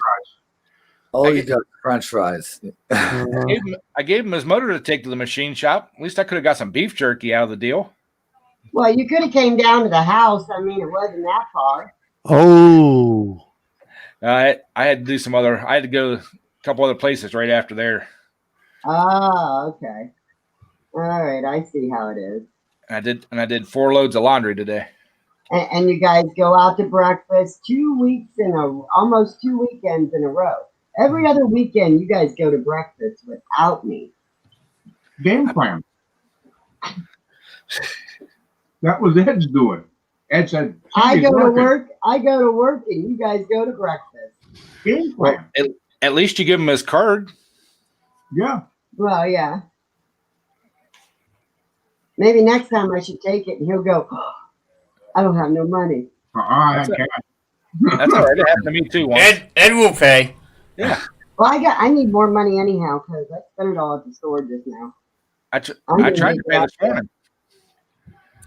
Speaker 8: Oh, you got French fries.
Speaker 1: I gave him his motor to take to the machine shop. At least I could have got some beef jerky out of the deal.
Speaker 10: Well, you could have came down to the house. I mean, it wasn't that far.
Speaker 7: Oh.
Speaker 1: I had to do some other. I had to go to a couple other places right after there.
Speaker 10: Oh, okay. All right, I see how it is.
Speaker 1: And I did 4 loads of laundry today.
Speaker 10: And you guys go out to breakfast 2 weeks almost 2 weekends in a row. Every other weekend, you guys go to breakfast without me.
Speaker 2: Game plan. That was Ed's doing. Ed said,
Speaker 10: I go to work, and you guys go to breakfast.
Speaker 2: Game plan.
Speaker 1: Well, at least you give him his card.
Speaker 2: Yeah.
Speaker 10: Well, yeah. Maybe next time I should take it, and he'll go, oh, I don't have no money.
Speaker 1: That's all right. It happened to me too once.
Speaker 4: Ed will pay.
Speaker 1: Yeah.
Speaker 10: Well, I need more money anyhow because I spent it all at the store just now.
Speaker 1: I tried to pay this morning.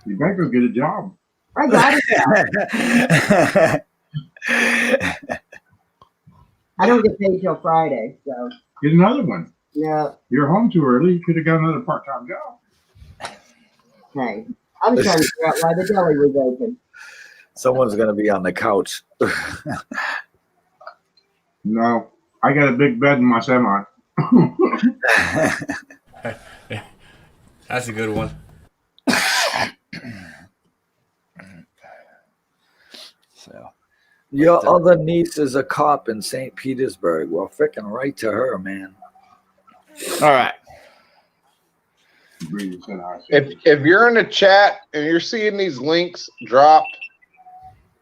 Speaker 2: You better go get a job.
Speaker 10: I got it. I don't get paid till Friday, so
Speaker 2: Get another one.
Speaker 10: yeah.
Speaker 2: You're home too early. You could have got another part-time job.
Speaker 10: Hey, I was trying to figure out why the deli was open.
Speaker 8: Someone's going to be on the couch.
Speaker 2: No, I got a big bed in my semi.
Speaker 4: That's a good one.
Speaker 1: So
Speaker 8: Your other niece is a cop in St. Petersburg. Well, freaking right to her, man.
Speaker 1: all right.
Speaker 11: If you're in the chat and you're seeing these links dropped,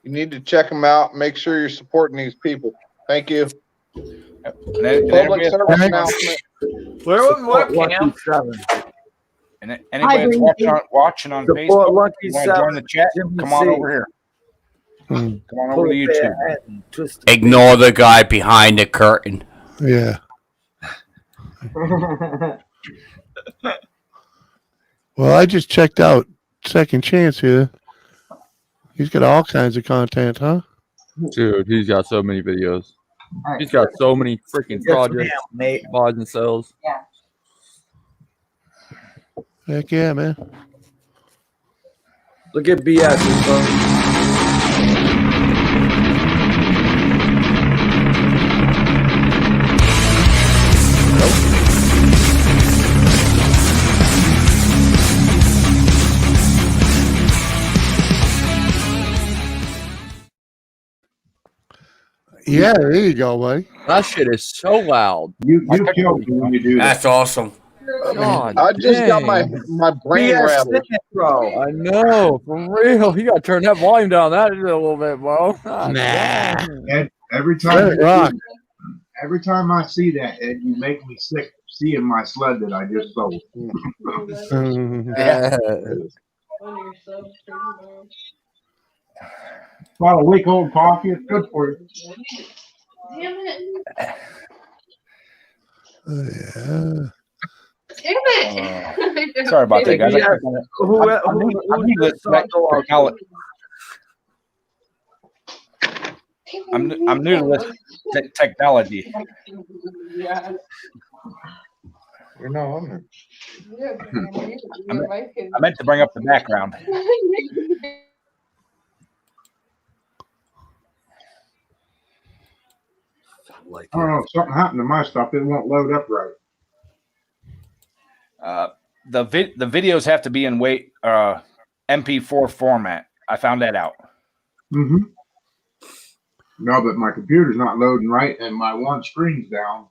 Speaker 11: you need to check them out. Make sure you're supporting these people. Thank you.
Speaker 1: And then-
Speaker 11: Public
Speaker 1: and
Speaker 11: service announcement.
Speaker 9: Where was
Speaker 8: Lucky
Speaker 9: Cam?
Speaker 8: 7.
Speaker 1: and anybody that's watching on
Speaker 8: Support
Speaker 1: Facebook,
Speaker 8: Lucky
Speaker 1: you want to join the chat?
Speaker 8: Jimmy
Speaker 1: Come on
Speaker 8: C.
Speaker 1: over here. Come on over to YouTube.
Speaker 4: Ignore the guy behind the curtain.
Speaker 7: Yeah. Well, I just checked out Second Chance here. He's got all kinds of content, huh?
Speaker 6: Dude, he's got so many videos. He's got so many freaking
Speaker 8: Yes,
Speaker 6: projects,
Speaker 8: ma'am, Nate.
Speaker 6: mods and cells.
Speaker 7: Heck yeah, man.
Speaker 8: Look at BS, bro.
Speaker 7: Yeah, there you go, buddy.
Speaker 6: That shit is so loud.
Speaker 2: You killed me when you do that.
Speaker 4: That's awesome.
Speaker 6: God,
Speaker 11: I just got my brain
Speaker 8: BS
Speaker 11: rattled.
Speaker 8: bro.
Speaker 6: I know, for real. You gotta turn that volume down that a little bit, bro. God,
Speaker 7: Nah.
Speaker 2: Ed, every
Speaker 7: Let
Speaker 2: time,
Speaker 7: it rock.
Speaker 2: every time I see that, Ed, you make me sick seeing my sled that I just sold. About a week old coffee, it's good for you.
Speaker 12: Damn it.
Speaker 7: Yeah.
Speaker 12: Damn it.
Speaker 1: Sorry about that, guys. I'm new to this technology.
Speaker 11: You know, I'm
Speaker 1: I meant to bring up the background.
Speaker 2: I don't know, something happened to my stuff. It won't load up right.
Speaker 1: The videos have to be in MP4 format. I found that out.
Speaker 2: Mm-hmm. No, but my computer's not loading right, and my one screen's down.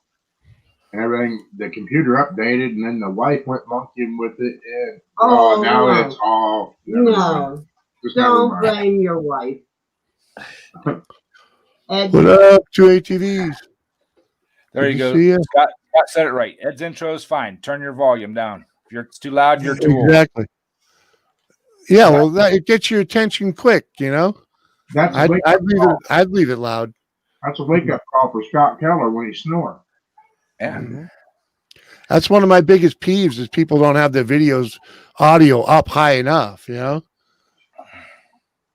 Speaker 2: And everything, the computer updated, and then the wife went monkeying with it, and now
Speaker 10: no.
Speaker 2: it's all.
Speaker 10: No,
Speaker 2: Just never
Speaker 10: don't
Speaker 2: mind.
Speaker 10: blame your wife. Ed,
Speaker 7: What up, 2ATVs?
Speaker 1: There you
Speaker 7: Good
Speaker 1: go.
Speaker 7: to see ya.
Speaker 1: Scott said it right. Ed's intro is fine. Turn your volume down. If it's too loud, you're too old.
Speaker 7: Exactly. Yeah, well, it gets your attention quick, you know.
Speaker 2: That's a
Speaker 7: I'd
Speaker 2: wake-up
Speaker 7: leave
Speaker 2: call.
Speaker 7: it. I'd leave it loud.
Speaker 2: That's a wake-up call for Scott Keller when he snores.
Speaker 1: Yeah.
Speaker 7: That's one of my biggest peeves is people don't have their videos audio up high enough, you know.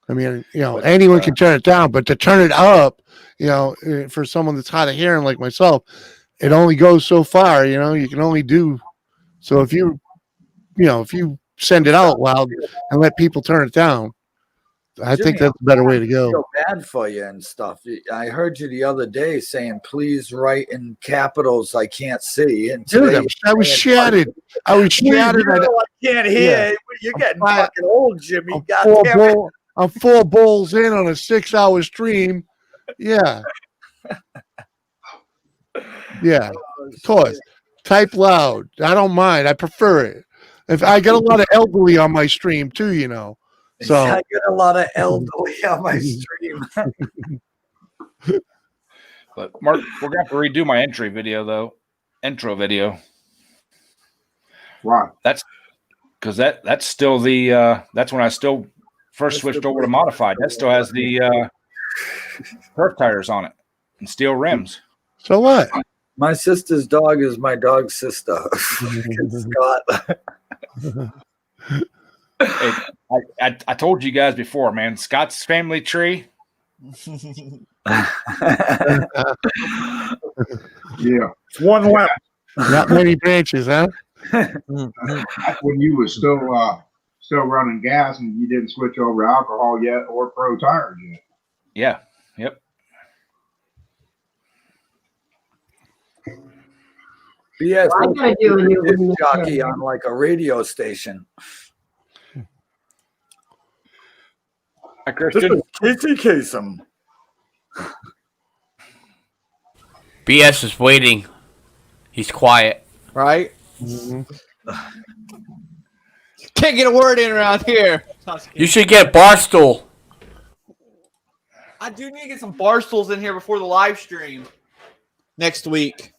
Speaker 7: I mean, you know, anyone can turn it down, but to turn it up, you know, for someone that's hard of hearing like myself, it only goes so far, you know. You can only do so if you send it out loud and let people turn it down. I think that's a better way to
Speaker 8: I
Speaker 7: go.
Speaker 8: feel bad for you and stuff. I heard you the other day saying, "Please write in capitals I can't see." And
Speaker 7: Dude,
Speaker 8: today
Speaker 7: I was shattered. I was shattered.
Speaker 8: I can't hear.
Speaker 7: Yeah.
Speaker 8: You're getting fucking old, Jimmy.
Speaker 7: I'm
Speaker 8: God
Speaker 7: four,
Speaker 8: damn it.
Speaker 7: I'm 4 bowls in on a 6-hour stream. Yeah. Yeah. Of course. Type loud. I don't mind. I prefer it. If I got a lot of elderly on my stream too, you know. So
Speaker 8: I get a lot of elderly on my stream.
Speaker 1: But Mark, we're gonna have to redo my intro video.
Speaker 2: Why?
Speaker 1: That's because that's still the that's when I still first switched over to modified. That still has the turf tires on it and steel rims.
Speaker 7: So what?
Speaker 8: My sister's dog is my dog's sister. Scott.
Speaker 1: Hey, I told you guys before, man. Scott's family tree.
Speaker 2: Yeah.
Speaker 8: One lap.
Speaker 7: Not many branches, huh?
Speaker 2: That's when you was still running gas and you didn't switch over to alcohol yet or pro tires yet.
Speaker 1: Yeah. Yep.
Speaker 8: Yes,
Speaker 10: I gotta do a new
Speaker 8: disc
Speaker 10: one.
Speaker 8: jockey on like a radio station.
Speaker 1: Hi, Christian.
Speaker 8: Casey Kasem.
Speaker 4: BS is waiting. He's quiet.
Speaker 9: Right?
Speaker 7: Mm-hmm.
Speaker 9: Can't get a word in around here.
Speaker 4: You should get Barstool.
Speaker 9: I do need to get some bar stools in here before the live stream next week.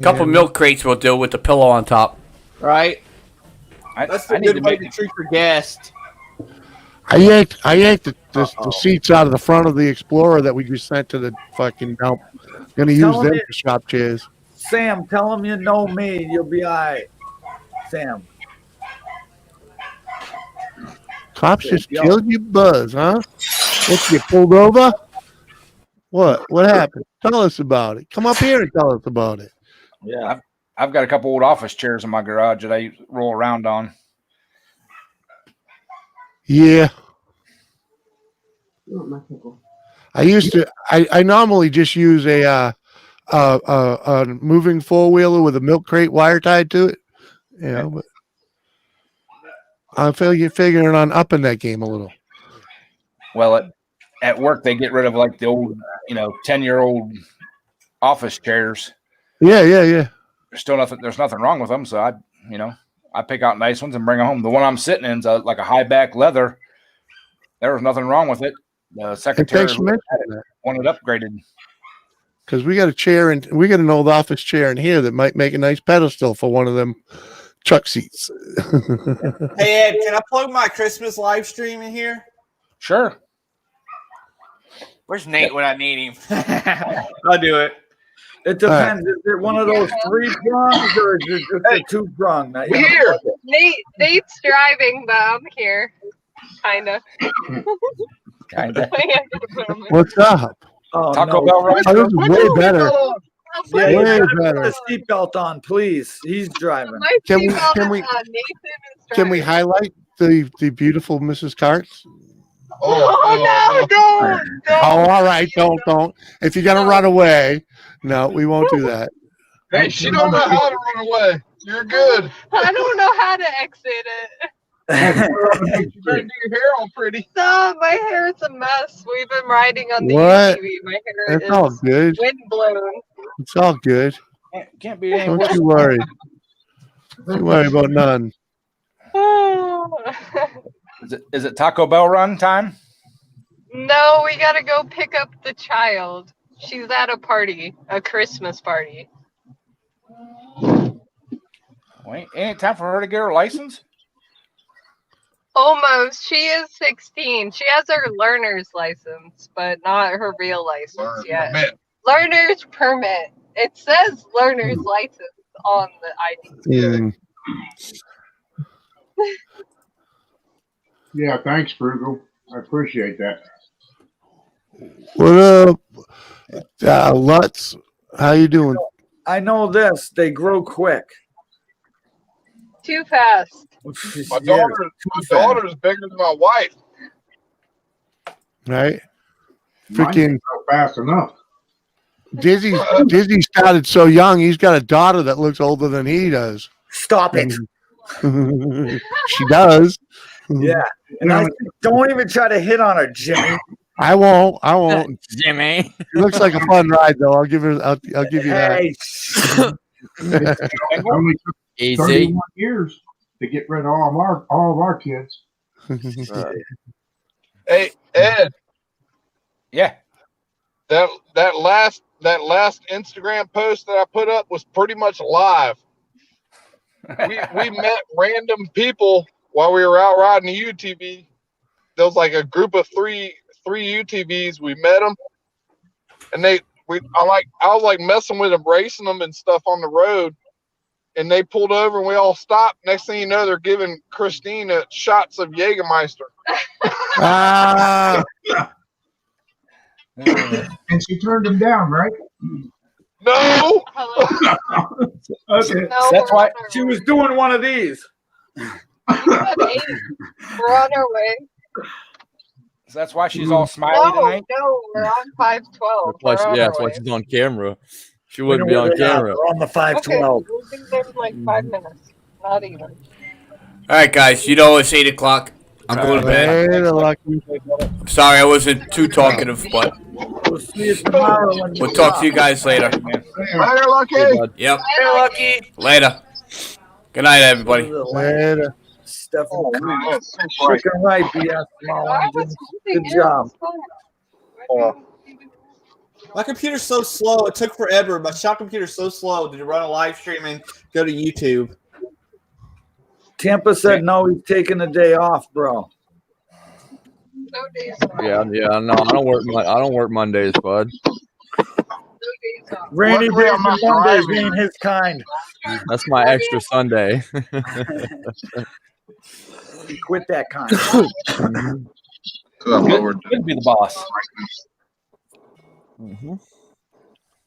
Speaker 4: Couple milk crates will do with the pillow on top.
Speaker 9: Right? That's the good way to treat your guest.
Speaker 7: I yanked the seats out of the front of the Explorer that we just sent to the fucking dump. Gonna use
Speaker 8: Tell
Speaker 7: them
Speaker 8: me-
Speaker 7: for shop chairs.
Speaker 8: Sam, tell him you know me. You'll be all right. Sam.
Speaker 7: Cops just killed you, Buzz, huh? What, you pulled over? What? What happened? Tell us about it. Come up here and tell us about it.
Speaker 8: Yeah.
Speaker 1: I've got a couple old office chairs in my garage that I roll around on.
Speaker 7: Yeah.
Speaker 10: You want my pickle?
Speaker 7: I used to. I normally just use a moving four wheeler with a milk crate wire tied to it. You know, but I'm figuring on upping that game a little.
Speaker 1: Well, at work they get rid of like the old, 10-year-old office chairs.
Speaker 7: Yeah.
Speaker 1: There's nothing wrong with them. So I pick out nice ones and bring them home. The one I'm sitting in is like a high back leather. There was nothing wrong with it. The secretary
Speaker 7: thanks for mentioning that.
Speaker 1: wanted upgraded.
Speaker 7: Because we got a chair and we got an old office chair in here that might make a nice pedestal for one of them truck seats.
Speaker 9: Hey, Ed, can I plug my Christmas live stream in here?
Speaker 1: Sure.
Speaker 3: Where's Nate when I need him?
Speaker 9: I'll do it.
Speaker 8: It depends. Is it one of those 3 prongs or is it just a 2 prong?
Speaker 11: Here.
Speaker 12: Nate's driving, but I'm here. Kinda.
Speaker 1: Kinda.
Speaker 7: What's up?
Speaker 8: Oh,
Speaker 1: Taco
Speaker 8: no.
Speaker 1: Bell, right?
Speaker 7: Oh, this is way better.
Speaker 8: Yeah, you
Speaker 7: Way
Speaker 8: gotta put
Speaker 7: better.
Speaker 8: the seatbelt on, please. He's driving.
Speaker 12: My
Speaker 7: Can we-
Speaker 12: seatbelt
Speaker 7: can we-
Speaker 12: is on. Nathan is
Speaker 7: Can we
Speaker 12: driving.
Speaker 7: highlight the beautiful Mrs. Carts?
Speaker 12: Oh, no, don't.
Speaker 7: Oh, all right. Don't. If you're gonna run away, no, we won't do that.
Speaker 11: Hey, she don't know how to run away. You're good.
Speaker 12: I don't know how to exit it.
Speaker 11: You better do your hair all pretty.
Speaker 12: No, my hair is a mess. We've been riding on the
Speaker 7: What?
Speaker 12: UTV. My hair
Speaker 7: It's all
Speaker 12: is
Speaker 7: good.
Speaker 12: wind blown.
Speaker 7: It's all good.
Speaker 1: Can't be any
Speaker 7: Don't
Speaker 1: worse.
Speaker 7: you worry. Don't you worry about none.
Speaker 1: Is it Taco Bell run time?
Speaker 12: No, we gotta go pick up the child. She's at a party, a Christmas party.
Speaker 1: Wait, ain't it time for her to get her license?
Speaker 12: Almost. She is 16. She has her learner's license, but not her real license yet.
Speaker 11: Permit.
Speaker 12: Learner's permit. It says learner's license on the ID.
Speaker 7: Mm.
Speaker 2: Yeah, thanks, Frugal. I appreciate that.
Speaker 7: What up, Lutz? How you doing?
Speaker 8: I know this. They grow quick.
Speaker 12: Too fast.
Speaker 11: My daughter's bigger than my wife.
Speaker 7: Right?
Speaker 2: Mine
Speaker 7: Freaking
Speaker 2: didn't go fast enough.
Speaker 7: Dizzy started so young. He's got a daughter that looks older than he does.
Speaker 8: Stop it.
Speaker 7: She does.
Speaker 8: Yeah. And I said, don't even try to hit on her, Jimmy.
Speaker 7: I won't.
Speaker 6: Jimmy.
Speaker 7: It looks like a fun ride, though. I'll give you that.
Speaker 8: Hey,
Speaker 2: It only took
Speaker 6: Easy.
Speaker 2: 31 years to get rid of all of our kids.
Speaker 11: Hey, Ed,
Speaker 1: Yeah.
Speaker 11: that last Instagram post that I put up was pretty much live. We met random people while we were out riding the UTV. There was like a group of three UTVs. We met them, and I was like messing with them, racing them and stuff on the road. And they pulled over, and we all stopped. Next thing you know, they're giving Christina shots of Jägermeister.
Speaker 7: Ah,
Speaker 2: And she turned them down, right?
Speaker 11: No,
Speaker 12: Hello.
Speaker 2: Okay.
Speaker 12: No,
Speaker 1: That's
Speaker 12: we're
Speaker 1: why
Speaker 12: on our
Speaker 8: she
Speaker 12: way.
Speaker 8: was doing one of these.
Speaker 12: You said 8. We're on our way.
Speaker 1: So that's why she's all smiley
Speaker 12: No,
Speaker 1: tonight.
Speaker 12: no, we're on 512.
Speaker 6: That's why,
Speaker 12: We're on
Speaker 6: yeah,
Speaker 12: our
Speaker 6: that's why
Speaker 12: way.
Speaker 6: she's on camera. She
Speaker 8: We
Speaker 6: wouldn't
Speaker 8: know
Speaker 6: be
Speaker 8: where
Speaker 6: on
Speaker 8: they are.
Speaker 6: camera.
Speaker 8: We're on the
Speaker 12: Okay,
Speaker 8: 512.
Speaker 12: we'll be there in like 5 minutes. Not even.
Speaker 4: All right, guys. You know it's 8 o'clock. I'm going to bed.
Speaker 7: later, Lucky.
Speaker 4: I'm sorry I wasn't too talkative, but
Speaker 8: We'll see you tomorrow. When
Speaker 4: we'll talk to you guys later.
Speaker 11: later, Lucky.
Speaker 6: Hey, bud.
Speaker 4: Yep.
Speaker 3: Hey, Lucky.
Speaker 4: Later. Good night, everybody.
Speaker 7: Later.
Speaker 8: Stephen
Speaker 11: Oh,
Speaker 8: Curry.
Speaker 11: man, so bright.
Speaker 8: Freaking right, BS Small
Speaker 12: I
Speaker 8: Engine.
Speaker 12: was hoping
Speaker 8: Good
Speaker 12: it
Speaker 8: job.
Speaker 12: was fun.
Speaker 9: My computer's so slow. It took forever. My shop computer's so slow to run a live stream and go to YouTube.
Speaker 8: Tampa said no, he's taking a day off, bro.
Speaker 12: No days.
Speaker 6: Yeah. No, I don't work Mondays, bud.
Speaker 8: Rainy
Speaker 11: Luckily,
Speaker 8: days
Speaker 11: I'm not
Speaker 8: and Mondays
Speaker 11: driving.
Speaker 8: ain't his kind.
Speaker 6: That's my extra Sunday.
Speaker 8: He quit that kind.
Speaker 1: Could be the boss.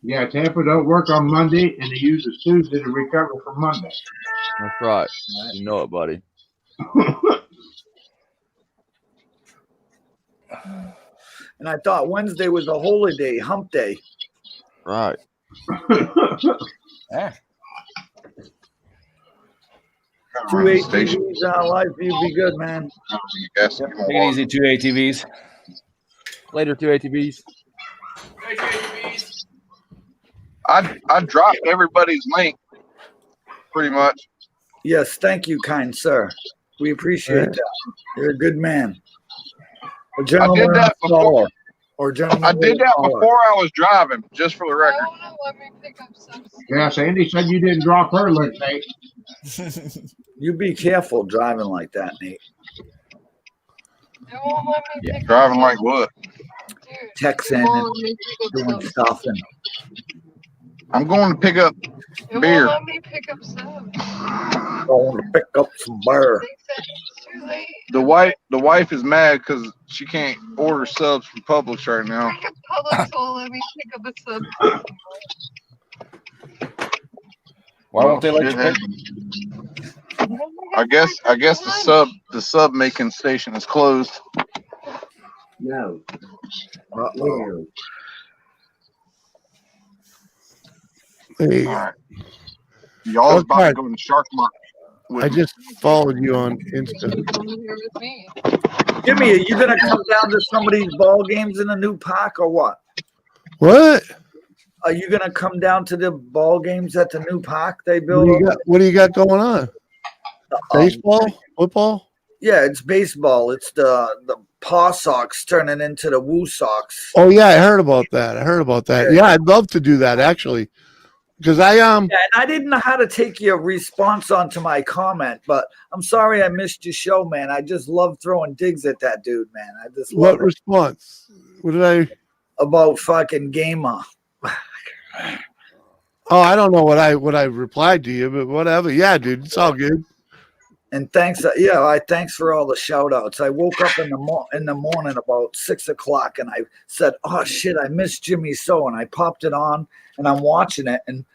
Speaker 2: Yeah, Tampa don't work on Monday, and he uses Tuesday to recover from Monday.
Speaker 6: That's right. You know it, buddy.
Speaker 8: And I thought Wednesday was a holy day, hump day.
Speaker 6: Right.
Speaker 1: Yeah.
Speaker 8: 2 ATVs in our life, you'd be good, man.
Speaker 1: Take it easy, 2 ATVs.
Speaker 6: Later, 2 ATVs.
Speaker 11: I dropped everybody's link, pretty much.
Speaker 8: Yes, thank you, kind sir. We appreciate that. You're a good man. A gentleman
Speaker 11: that before-
Speaker 8: caller. Or gentleman
Speaker 11: I did that
Speaker 8: caller.
Speaker 11: before I was driving, just for the record.
Speaker 12: Let me pick up some.
Speaker 2: Yeah, Sandy said you didn't drop her link, Nate.
Speaker 8: You be careful driving like that, Nate.
Speaker 12: It won't let me pick
Speaker 11: Driving
Speaker 12: up
Speaker 11: like
Speaker 12: some.
Speaker 11: what?
Speaker 8: Texting
Speaker 12: It won't
Speaker 8: and
Speaker 12: let me pick up
Speaker 8: doing
Speaker 12: some.
Speaker 8: stuff. And
Speaker 11: I'm going to pick up
Speaker 12: It
Speaker 11: beer.
Speaker 12: won't let me pick up some.
Speaker 8: going to pick up some beer.
Speaker 12: They said it's too late.
Speaker 11: The wife is mad because she can't order subs from Publix right now.
Speaker 12: Publix won't let me pick up a sub.
Speaker 1: Why won't they let you
Speaker 11: Shit
Speaker 1: pick?
Speaker 11: happens. I guess the sub making station is closed.
Speaker 2: No.
Speaker 8: Uh-oh.
Speaker 7: Hey,
Speaker 11: All right. Y'all's about to
Speaker 7: Okay.
Speaker 11: go in the shark market.
Speaker 7: I just followed you on Insta.
Speaker 12: Come here with me.
Speaker 8: Jimmy, are you gonna come down to some of these ball games in the new park or what?
Speaker 7: What?
Speaker 8: Are you gonna come down to the ball games at the new park they
Speaker 7: What
Speaker 8: built?
Speaker 7: do you got? What do you got going on? Baseball? Football?
Speaker 8: Yeah, it's baseball. It's the Paw Sox turning into the Woo Sox.
Speaker 7: Oh yeah, I heard about that. Yeah, I'd love to do that actually, because
Speaker 8: Yeah, and I didn't know how to take your response onto my comment, but I'm sorry I missed your show, man. I just love throwing digs at that dude, man. I just love
Speaker 7: what
Speaker 8: it.
Speaker 7: response? What did I?
Speaker 8: About fucking gamer.
Speaker 7: Oh, I don't know what I replied to you, but whatever. Yeah, dude, it's all good.
Speaker 8: And thanks, thanks for all the shout outs. I woke up in the morning about 6 o'clock and I said, "Oh shit, I missed Jimmy So," and I popped it on and I'm watching it, and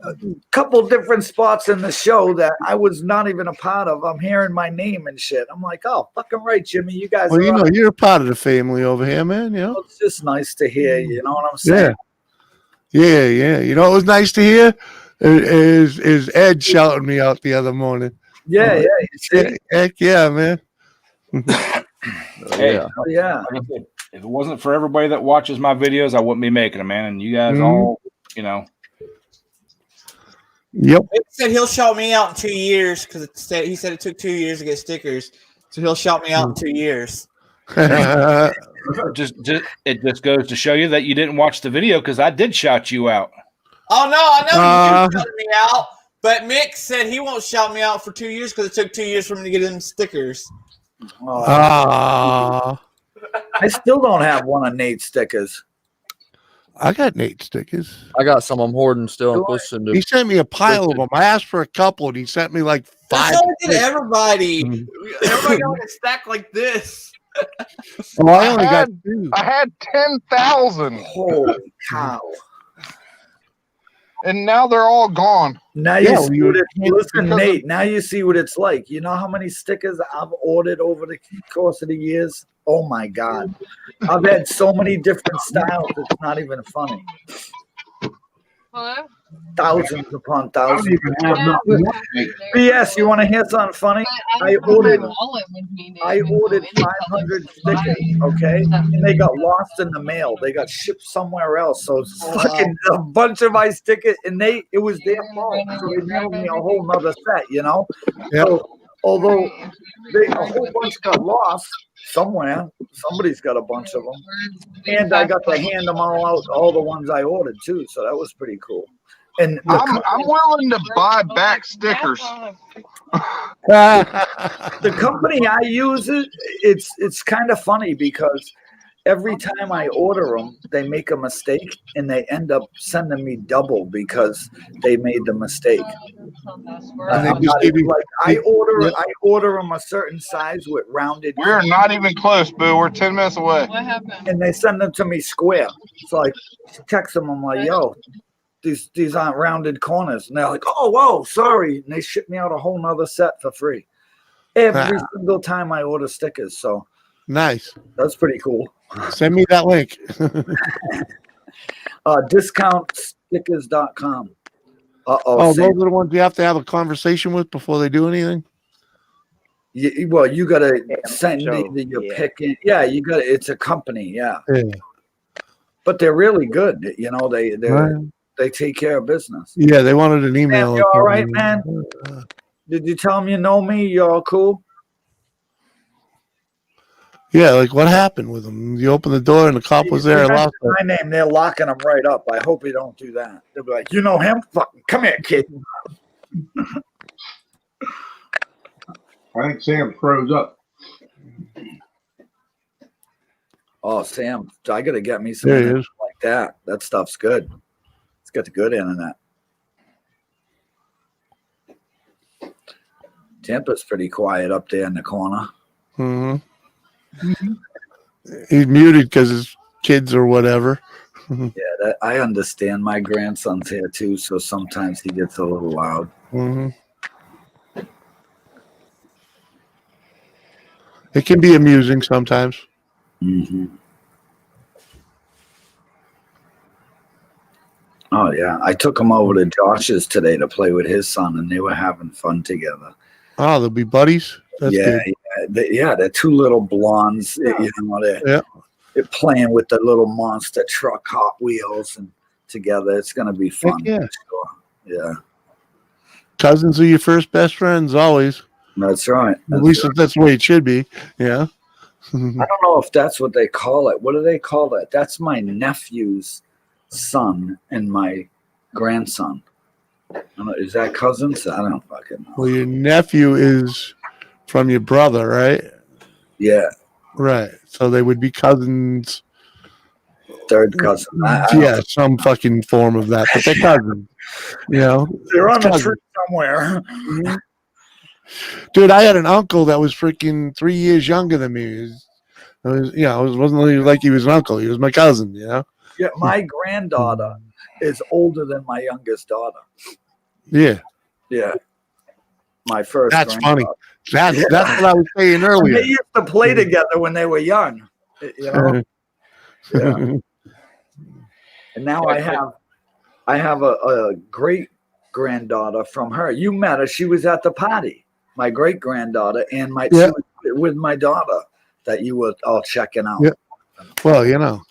Speaker 8: a couple different spots in the show that I was not even a part of. I'm hearing my name and shit. I'm like, "Oh, fucking right, Jimmy, you guys."
Speaker 7: Well,
Speaker 8: are
Speaker 7: you know,
Speaker 8: awesome."
Speaker 7: you're a part of the family over here, man. You know.
Speaker 8: It's just nice to hear. You know what I'm saying?
Speaker 7: Yeah. You know, it was nice to hear. Is Ed shouting me out the other morning?
Speaker 8: Yeah. You see?
Speaker 7: Heck yeah, man.
Speaker 1: Hey,
Speaker 6: Yeah.
Speaker 8: Yeah.
Speaker 1: like I said, if it wasn't for everybody that watches my videos, I wouldn't be making them, man. And you guys all, you know.
Speaker 7: Yep.
Speaker 9: He said he'll shout me out in 2 years because he said it took 2 years to get stickers. So he'll shout me out in 2 years.
Speaker 1: Just it just goes to show you that you didn't watch the video because I did shout you out.
Speaker 9: Oh, no, I know you shouted me out. But Mick said he won't shout me out for 2 years because it took 2 years for him to get him stickers.
Speaker 7: I
Speaker 8: still don't have one of Nate's stickers.
Speaker 7: I got Nate stickers.
Speaker 6: I got some I'm hoarding still. I'm pushing to.
Speaker 7: He sent me a pile of them. I asked for a couple, and he sent me like 5.
Speaker 9: So did everybody. Everybody got a stack like this.
Speaker 7: Well, I only got 2.
Speaker 11: I had 10,000.
Speaker 8: Holy cow!
Speaker 11: And now they're all gone.
Speaker 8: Now you see what listen, Nate. Now you see what it's like. You know how many stickers I've ordered over the course of the years? Oh my god, I've had so many different styles. It's not even funny.
Speaker 12: Hello?
Speaker 8: Thousands upon
Speaker 2: I don't
Speaker 8: thousands.
Speaker 2: even have nothing.
Speaker 8: BS, you want to hear something funny? I ordered 500 stickers, okay? And they got lost in the mail. They got shipped somewhere else. So it's fucking a bunch of my stickers, and it was their fault. So they mailed me a whole nother set, you know?
Speaker 7: Yep.
Speaker 8: So, although a whole bunch got lost, somewhere. Somebody's got a bunch of them, and I got to hand them all out, all the ones I ordered too. So that was pretty cool. And
Speaker 11: I'm willing to buy back stickers.
Speaker 8: the company I use, it's kind of funny because every time I order them, they make a mistake and they end up sending me double because they made the mistake. I order them a certain size with rounded.
Speaker 11: We're not even close, boo. We're 10 minutes away.
Speaker 12: What happened?
Speaker 8: And they send them to me square. So I text them. I'm like, yo, these aren't rounded corners. And they're like, oh, whoa, sorry. And they ship me out a whole nother set for free every single time I order stickers. So
Speaker 7: nice.
Speaker 8: That's pretty cool.
Speaker 7: Send me that link.
Speaker 8: Discountstickers.com.
Speaker 7: Oh, those are the ones you have to have a conversation with before they do anything?
Speaker 8: Well, you got to send your pick in. Yeah, you got to. It's a company. Yeah. But they're really good. You know, they take care of business.
Speaker 7: Yeah, they wanted an email.
Speaker 8: Man, you all right, man? Did you tell them you know me? You all cool?
Speaker 7: Yeah, like what happened with them? You opened the door and the cop was there. And lost
Speaker 8: my name, they're locking them right up. I hope you don't do that. They'll be like, you know him? Fucking come here, kid.
Speaker 2: I think Sam froze up.
Speaker 8: Oh, Sam, I got to get me some
Speaker 7: There he
Speaker 8: internet
Speaker 7: is.
Speaker 8: like that. That stuff's good. It's got the good internet. Tampa's pretty quiet up there in the corner.
Speaker 7: Mm-hmm. He's muted because his kids or whatever.
Speaker 8: Yeah, I understand. My grandson's here too, so sometimes he gets a little loud.
Speaker 7: Mm-hmm. It can be amusing sometimes.
Speaker 8: Mm-hmm. Oh yeah, I took him over to Josh's today to play with his son, and they were having fun together.
Speaker 7: Oh, they'll be buddies. That's
Speaker 8: Yeah,
Speaker 7: good.
Speaker 8: they're two little blondes. You know, they're playing with the little monster truck Hot Wheels and together. It's gonna be fun.
Speaker 7: yeah.
Speaker 8: for sure. Yeah,
Speaker 7: Cousins are your first best friends always.
Speaker 8: that's right.
Speaker 7: At least that's the way it should be. Yeah.
Speaker 8: I don't know if that's what they call it. What do they call that? That's my nephew's son and my grandson. I don't know, is that cousins? I don't fucking know.
Speaker 7: Well, your nephew is from your brother, right?
Speaker 8: Yeah,
Speaker 7: Right. So they would be cousins.
Speaker 8: third cousin.
Speaker 7: Yeah, some fucking form of that, but they're cousins. You know,
Speaker 8: They're on
Speaker 7: It's
Speaker 8: the
Speaker 7: cousins.
Speaker 8: tree somewhere.
Speaker 7: Dude, I had an uncle that was freaking 3 years younger than me. It wasn't really like he was an uncle. He was my cousin, you know?
Speaker 8: Yeah, my granddaughter is older than my youngest daughter.
Speaker 7: Yeah.
Speaker 8: Yeah. My first.
Speaker 7: That's funny.
Speaker 8: granddaughter.
Speaker 7: That's what I was saying earlier.
Speaker 8: They used to play together when they were young. You know? Yeah. And now I have a great granddaughter from her. You met her. She was at the party. My great granddaughter and she was with my daughter that you were all checking out.
Speaker 7: Yeah. Well, you know,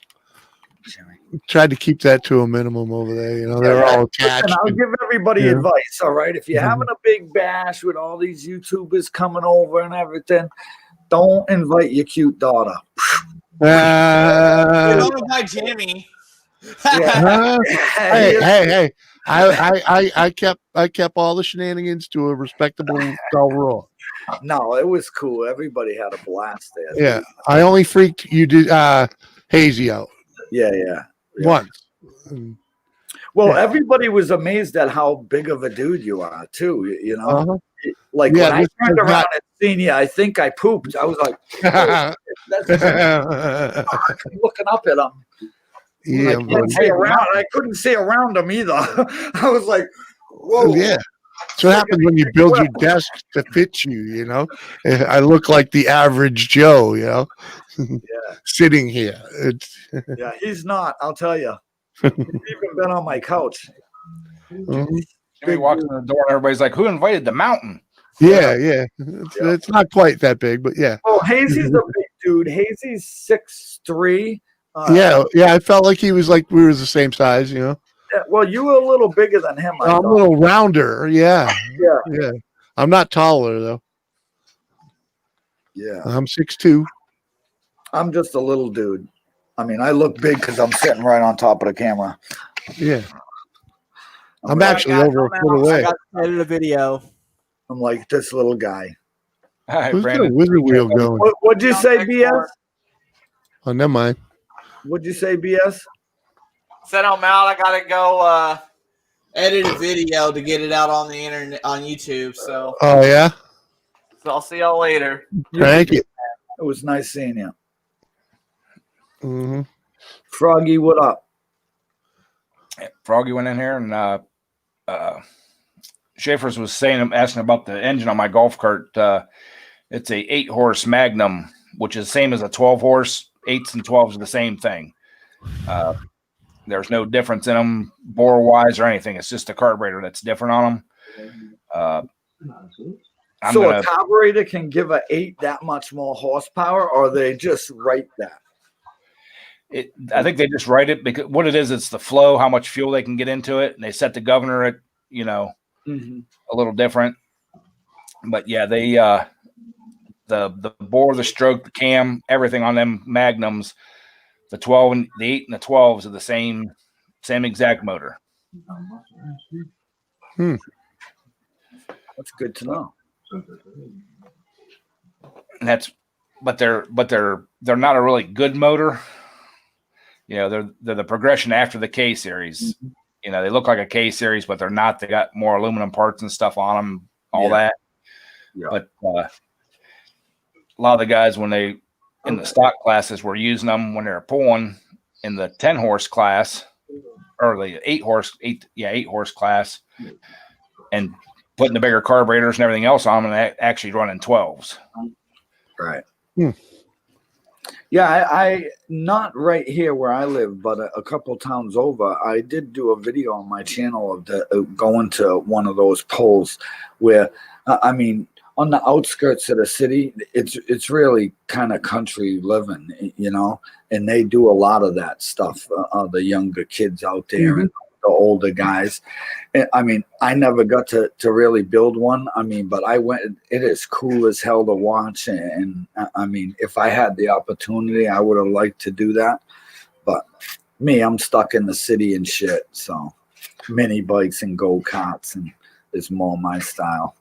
Speaker 7: tried to keep that to a minimum over there. You know, they're all attached.
Speaker 8: Listen, I'll give everybody
Speaker 7: Yeah.
Speaker 8: advice. All right, if you're having a big bash with all these YouTubers coming over and everything, don't invite your cute daughter.
Speaker 9: Don't invite Jimmy.
Speaker 7: Hey! I kept all the shenanigans to a respectable rule.
Speaker 8: No, it was cool. Everybody had a blast there.
Speaker 7: Yeah, I only freaked you did Hazy out
Speaker 8: Yeah.
Speaker 7: once.
Speaker 8: Well, everybody was amazed at how big of a dude you are, too. You know,
Speaker 7: Uh-huh.
Speaker 8: like
Speaker 7: Yeah,
Speaker 8: when I
Speaker 7: this
Speaker 8: turned
Speaker 7: was
Speaker 8: around
Speaker 7: not-
Speaker 8: and seen you, I think I pooped. I was like, oh, that's looking up at him.
Speaker 7: Yeah,
Speaker 8: I couldn't see around. I couldn't see around him either. I was like, whoa.
Speaker 7: yeah. That's what happens when you build your desk to fit you. You know, I look like the average Joe. You know, sitting here. It's
Speaker 8: Yeah, he's not. I'll tell you. He's even been on my couch.
Speaker 1: Jimmy walks in the door and everybody's like, "Who invited the mountain?"
Speaker 7: yeah. It's not quite that big, but yeah.
Speaker 8: Oh, Hazy's a big dude. Hazy's 6'3".
Speaker 7: Yeah. I felt like he was like we were the same size. You know,
Speaker 8: Well, you were a little bigger than him. I
Speaker 7: I'm a
Speaker 8: thought.
Speaker 7: little rounder. Yeah.
Speaker 8: Yeah.
Speaker 7: I'm not taller though.
Speaker 8: Yeah.
Speaker 7: I'm 6'2".
Speaker 8: I'm just a little dude. I mean, I look big because I'm sitting right on top of the camera.
Speaker 7: Yeah. I'm actually over a foot away.
Speaker 9: I got to edit a video.
Speaker 8: I'm like this little guy.
Speaker 1: Hi,
Speaker 7: Who's got a
Speaker 1: Brandon.
Speaker 7: wizard wheel going?
Speaker 8: What'd you say, BS?
Speaker 7: Oh, never mind.
Speaker 8: What'd you say, BS?
Speaker 3: Said I'm out. I gotta go.
Speaker 9: Edit a video to get it out on the internet on YouTube. So
Speaker 7: Oh, yeah?
Speaker 3: So I'll see y'all later.
Speaker 7: Thank you.
Speaker 8: It was nice seeing you.
Speaker 7: Mm-hmm.
Speaker 8: Froggy, what up?
Speaker 1: Froggy went in here and Schaefer's was asking about the engine on my golf cart. It's a 8-horse Magnum, which is the same as a 12-horse. 8s and 12s are the same thing. There's no difference in them bore wise or anything. It's just a carburetor that's different on them.
Speaker 8: So a carburetor can give a 8 that much more horsepower, or they just write that?
Speaker 1: I think they just write it because what it is, it's the flow, how much fuel they can get into it, and they set the governor at a little different. But yeah, they the bore, the stroke, the cam, everything on them Magnums, the 12 and the 8 and the 12s are the same exact motor.
Speaker 8: That's good to know.
Speaker 1: And but they're not a really good motor. You know, they're the progression after the K series. You know, they look like a K series, but they're not. They got more aluminum parts and stuff on them, all that.
Speaker 8: Yeah.
Speaker 1: But a lot of the guys, when they in the stock classes, were using them when they were pulling in the 10-horse class or the 8-horse class, and putting the bigger carburetors and everything else on them, and actually running 12s.
Speaker 8: Right. Yeah, I not right here where I live, but a couple towns over, I did do a video on my channel of going to one of those polls where, I mean, on the outskirts of the city, it's really kind of country living, you know, and they do a lot of that stuff. The younger kids out there and the older guys. I mean, I never got to really build one. I mean, but I went. It is cool as hell to watch, and I mean, if I had the opportunity, I would have liked to do that. But me, I'm stuck in the city and shit. So mini bikes and go karts, and it's more my style.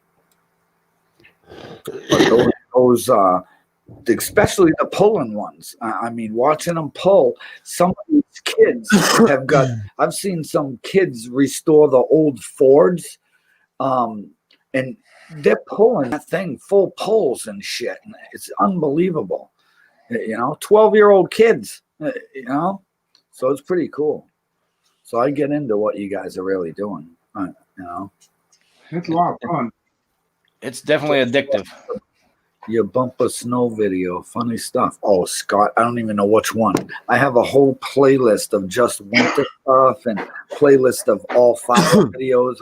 Speaker 8: But those especially the pulling ones. I mean, watching them pull, some of these kids have got, I've seen some kids restore the old Fords, and they're pulling that thing full pulls and shit. And it's unbelievable. You know, 12-year-old kids, you know, so it's pretty cool. So I get into what you guys are really doing, you know.
Speaker 2: It's a lot of fun.
Speaker 1: It's definitely addictive.
Speaker 8: Your bumper snow video, funny stuff. Oh, Scott, I don't even know which one. I have a whole playlist of just winter stuff and playlist of all fire videos.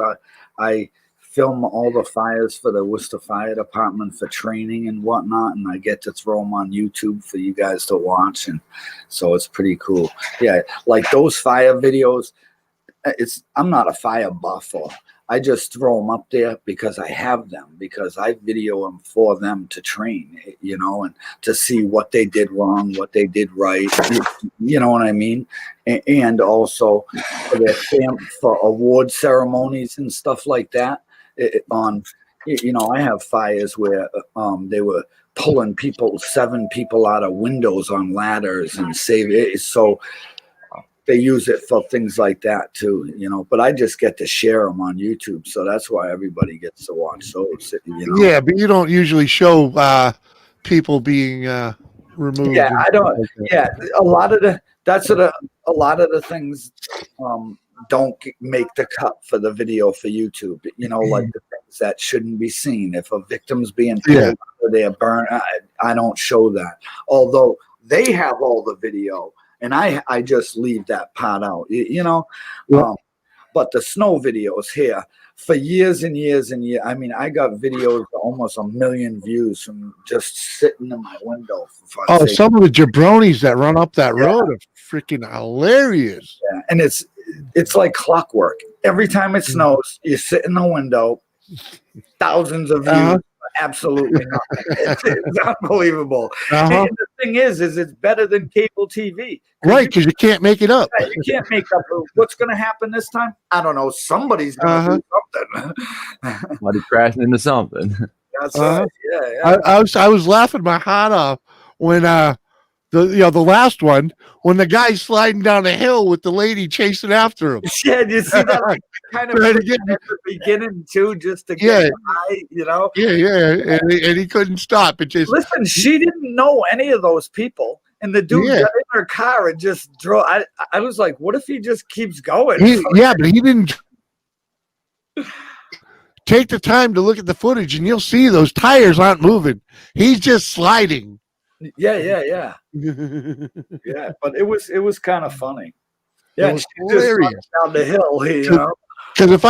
Speaker 8: I film all the fires for the Worcester Fire Department for training and whatnot, and I get to throw them on YouTube for you guys to watch, and so it's pretty cool. Yeah, like those fire videos. I'm not a fire buff, or I just throw them up there because I have them, because I video them for them to train, you know, and to see what they did wrong, what they did right, you know what I mean? And also for award ceremonies and stuff like that. You know, I have fires where they were pulling 7 people out of windows on ladders and save it. So they use it for things like that too, you know, but I just get to share them on YouTube. So that's why everybody gets to watch those, you know?
Speaker 7: Yeah, but you don't usually show people being removed.
Speaker 8: Yeah, I don't. Yeah, a lot of the things don't make the cut for the video for YouTube, you know, like the things that shouldn't be seen. If a victim's being killed or they're burned, I don't show that. Although they have all the video, and I just leave that part out, you know. But the snow videos here for years and years and years. I mean, I got videos of almost 1 million views from just sitting in my window.
Speaker 7: Oh, some of the jabronis that run up that road are freaking hilarious.
Speaker 8: Yeah, and it's like clockwork. Every time it snows, you sit in the window, thousands of views. Absolutely not. It's unbelievable.
Speaker 7: Uh-huh.
Speaker 8: And the thing is it's better than cable TV.
Speaker 7: Right, because you can't make it up.
Speaker 8: You can't make up what's going to happen this time. I don't know. Somebody's going to do something.
Speaker 6: Somebody crashing into something.
Speaker 8: That's right. Yeah.
Speaker 7: I was laughing my heart off when the last one when the guy's sliding down a hill with the lady chasing after him.
Speaker 8: Yeah, you see that kind of
Speaker 7: Right,
Speaker 8: at the beginning too, just to
Speaker 7: Yeah.
Speaker 8: get high, you know.
Speaker 7: Yeah, and he couldn't stop. It just
Speaker 8: Listen, she didn't know any of those people, and the dude got in her car and just drove. I was like, what if he just keeps going?
Speaker 7: but he didn't take the time to look at the footage, and you'll see those tires aren't moving. He's just sliding.
Speaker 8: Yeah. Yeah, but it was kind of funny. Yeah,
Speaker 7: It was
Speaker 8: she just
Speaker 7: hilarious.
Speaker 8: went down the hill, you know.
Speaker 7: Because if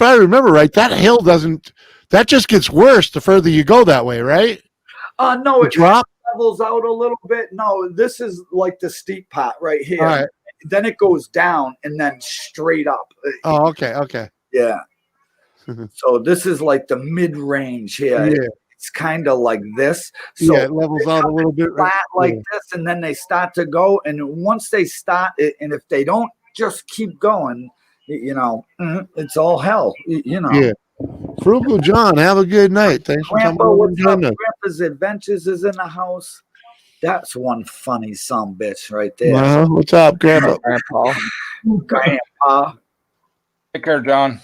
Speaker 7: I remember right, that hill doesn't. That just gets worse the further you go that way, right?
Speaker 8: No, it
Speaker 7: drop.
Speaker 8: levels out a little bit. No, this is like the steep part right here.
Speaker 7: All right.
Speaker 8: Then it goes down and then straight up.
Speaker 7: Oh, okay.
Speaker 8: Yeah. So this is like the mid range here.
Speaker 7: Yeah.
Speaker 8: It's kind of like this. So
Speaker 7: Yeah, it levels out a little bit.
Speaker 8: flat like
Speaker 7: Yeah.
Speaker 8: this, and then they start to go. And once they start, and if they don't just keep going, you know, it's all hell. You know.
Speaker 7: Yeah. Frugal John, have a good night. Thanks for coming
Speaker 8: Grandpa,
Speaker 7: over
Speaker 8: what's
Speaker 7: and
Speaker 8: up?
Speaker 7: joining us.
Speaker 8: Grandpa's Adventures is in the house. That's one funny son bitch right there.
Speaker 7: What's up, Grandpa?
Speaker 8: Grandpa.
Speaker 1: Take care, John.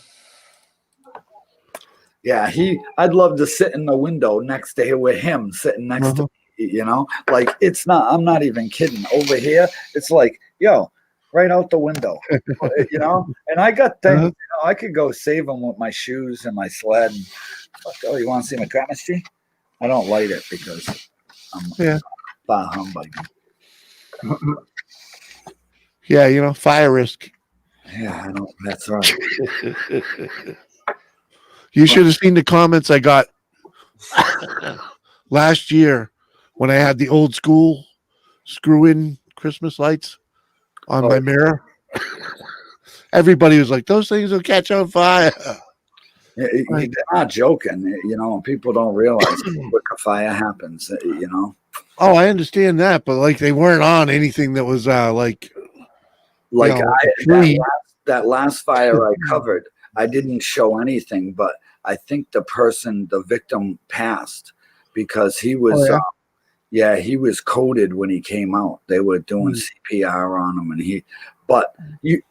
Speaker 8: Yeah, I'd love to sit in the window next to him with him sitting next to me, you know? Like I'm not even kidding. Over here, it's like, yo, right out the window. You know? And I got things, you know, I could go save them with my shoes and my sled. And, oh, you want to see my Christmas tree? I don't light it because I'm bah humbug.
Speaker 7: Yeah, you know, fire risk.
Speaker 8: Yeah, I don't. That's right.
Speaker 7: You should have seen the comments I got last year when I had the old school screw-in Christmas lights on my mirror. Everybody was like, "Those things will catch on fire."
Speaker 8: They're not joking, you know. People don't realize how quick a fire happens, you know.
Speaker 7: Oh, I understand that, but like they weren't on anything that was like you know,
Speaker 8: that last fire I covered. I didn't show anything, but I think the victim passed because he was, he was coded when he came out. They were doing CPR on him, and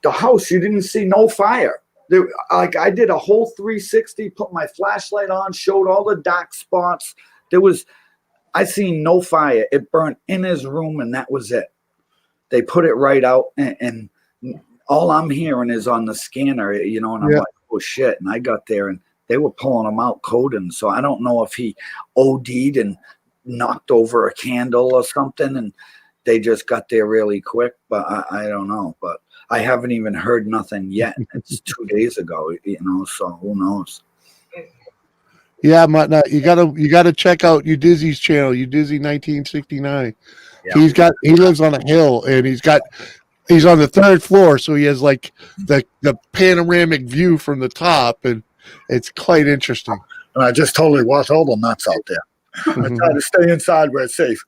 Speaker 8: the house, you didn't see no fire. Like I did a whole 360, put my flashlight on, showed all the dark spots. I seen no fire. It burned in his room, and that was it. They put it right out, and all I'm hearing is on the scanner, you know, and I'm like, oh shit. And I got there and they were pulling him out coding. So I don't know if he OD'd and knocked over a candle or something, and they just got there really quick, but I don't know. But I haven't even heard nothing yet. It's 2 days ago, you know, so who knows?
Speaker 7: Yeah, you gotta check out Udizzy's channel, Udizzy 1969.
Speaker 8: Yeah.
Speaker 7: He lives on a hill, and he's on the third floor, so he has like the panoramic view from the top, and it's quite interesting.
Speaker 8: And I just totally watch all the nuts out there. I try to stay inside where it's safe.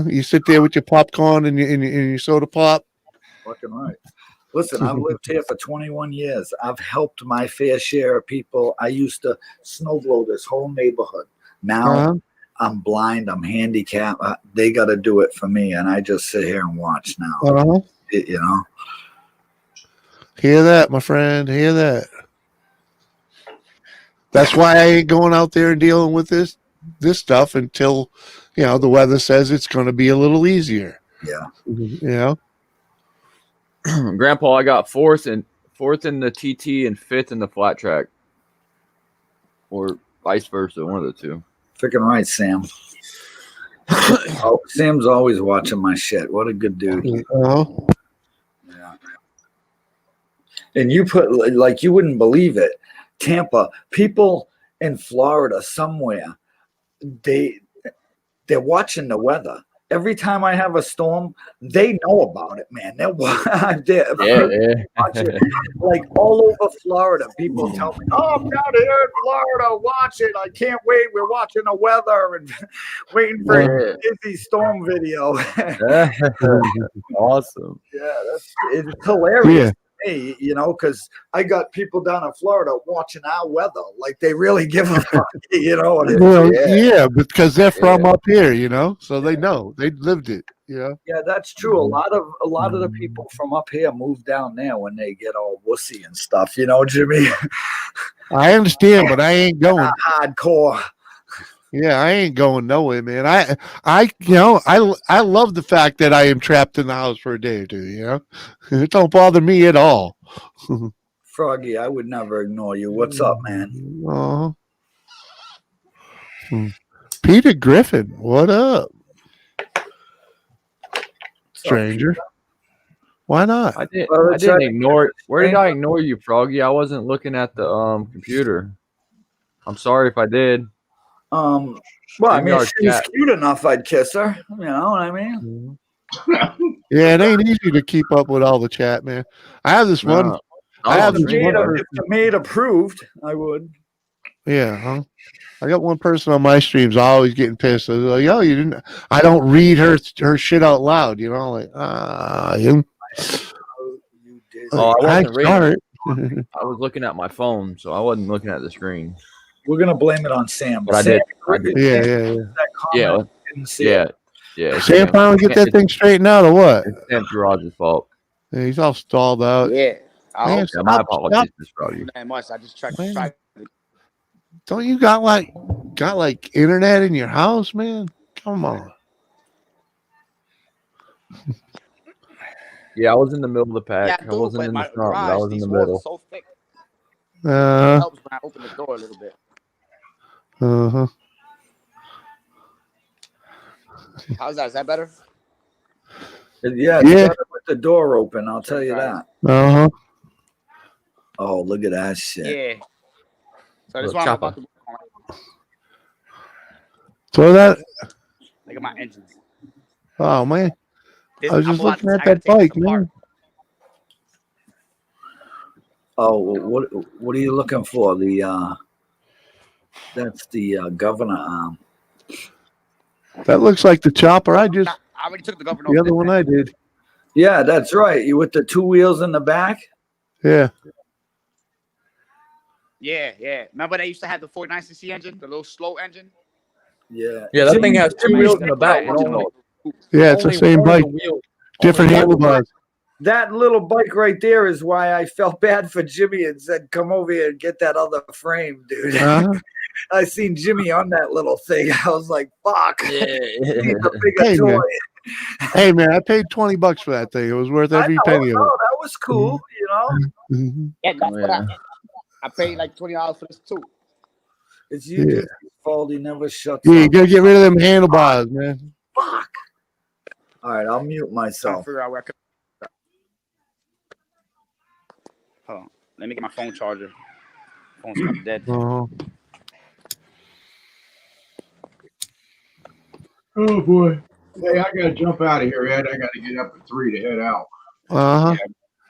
Speaker 7: You sit there with your popcorn and your soda pop.
Speaker 8: Fucking right. Listen, I've lived here for 21 years. I've helped my fair share of people. I used to snow blow this whole neighborhood. Now I'm blind. I'm handicapped. They got to do it for me, and I just sit here and watch now. You know.
Speaker 7: Hear that, my friend? Hear that? That's why I ain't going out there and dealing with this stuff until, you know, the weather says it's going to be a little easier.
Speaker 8: Yeah.
Speaker 7: You know.
Speaker 6: Grandpa, I got fourth in the TT and fifth in the flat track, or vice versa, one of the two.
Speaker 8: Freaking right, Sam. Sam's always watching my shit. What a good dude. Yeah. And you put, like, you wouldn't believe it. Tampa, people in Florida somewhere, they're watching the weather. every time I have a storm, they know about it, man. They're watch it. Like all over Florida, people tell me, "Oh, I'm down here in Florida, watch it. I can't wait. We're watching the weather and waiting for a busy storm video."
Speaker 6: Awesome.
Speaker 8: It's hilarious.
Speaker 7: Yeah.
Speaker 8: Me, because I got people down in Florida watching our weather, like they really give a fuck,
Speaker 7: Well, yeah, because they're from up here, so they know they lived it. Yeah,
Speaker 8: that's true. A lot of the people from up here move down there when they get all wussy and stuff, Jimmy.
Speaker 7: I understand, but I ain't going
Speaker 8: hardcore.
Speaker 7: Yeah, I ain't going nowhere, man. I love the fact that I am trapped in the house for a day or two. It don't bother me at all.
Speaker 8: Froggy, I would never ignore you. What's up, man?
Speaker 7: Peter Griffin, what up, stranger? Why not?
Speaker 6: I didn't ignore it. Where did I ignore you, Froggy? I wasn't looking at the computer. I'm sorry if I did.
Speaker 8: Well, I mean, she's cute enough, I'd kiss her. You know what I mean?
Speaker 7: Yeah, it ain't easy to keep up with all the chat, man. I have this one.
Speaker 8: If the maid approved, I would.
Speaker 7: Yeah, huh? I got one person on my streams always getting pissed. They're like, "Oh, you didn't." I don't read her shit out loud. Like, you.
Speaker 6: Oh, I wasn't reading. I was looking at my phone, so I wasn't looking at the screen.
Speaker 8: We're gonna blame it on Sam.
Speaker 6: But
Speaker 8: Sam,
Speaker 6: I did. Yeah.
Speaker 7: Sam finally get that thing straightened out, or what?
Speaker 6: It's Sam Garage's fault.
Speaker 7: Yeah, he's all stalled out.
Speaker 13: Yeah.
Speaker 7: Man,
Speaker 6: My apologies, Froggy.
Speaker 13: Not much. I just tried.
Speaker 7: Don't you got like internet in your house, man? Come on.
Speaker 6: Yeah, I was in the middle of the pack.
Speaker 13: Yeah,
Speaker 6: I wasn't in the front, but I was in the middle.
Speaker 13: So thick.
Speaker 7: Uh
Speaker 13: Helps when I open the door a little bit.
Speaker 7: huh.
Speaker 13: How's that? Is that better?
Speaker 8: Yeah, it's better with the door open. I'll tell you that.
Speaker 7: Uh huh.
Speaker 8: Oh, look at that shit.
Speaker 13: Yeah. So this one I'm about to work on.
Speaker 7: So that.
Speaker 13: Look at my engines.
Speaker 7: Oh man,
Speaker 13: This,
Speaker 7: I was just
Speaker 13: I'm about
Speaker 7: looking
Speaker 13: to-
Speaker 7: at
Speaker 13: I gotta
Speaker 7: that
Speaker 13: take
Speaker 7: bike,
Speaker 13: this apart.
Speaker 7: man.
Speaker 8: Oh, what are you looking for? That's the governor arm.
Speaker 7: That looks like the chopper I just.
Speaker 13: I already took the governor.
Speaker 7: The other one I did.
Speaker 8: Yeah, that's right. You with the two wheels in the back?
Speaker 7: Yeah.
Speaker 13: Yeah. Remember they used to have the 49cc engine, the little slow engine?
Speaker 8: Yeah.
Speaker 6: Yeah, that thing has two wheels in the back.
Speaker 7: Yeah, it's the same bike. Different handlebars.
Speaker 8: That little bike right there is why I felt bad for Jimmy and said, "Come over here and get that other frame, dude."
Speaker 7: Uh-huh.
Speaker 8: I seen Jimmy on that little thing. I was like, "Fuck!"
Speaker 6: Yeah.
Speaker 8: Need a bigger
Speaker 7: Hey,
Speaker 8: toy.
Speaker 7: man. Hey man, I paid $20 for that thing. It was worth every penny of
Speaker 8: No,
Speaker 7: it.
Speaker 8: that was cool.
Speaker 7: Mhm.
Speaker 13: Yeah, that's what I paid like $20 for this too.
Speaker 8: It's you, dude's fault. He never shuts
Speaker 7: Yeah, you
Speaker 8: up.
Speaker 7: gotta get rid of them handlebars, man.
Speaker 8: Fuck. All right, I'll mute myself.
Speaker 13: Figure out where I could. Hold on. Let me get my phone charger. Phone's not dead.
Speaker 7: Uh-huh.
Speaker 2: Oh boy. Hey, I gotta jump out of here, Ed. I gotta get up at 3 to head out.
Speaker 7: Uh-huh.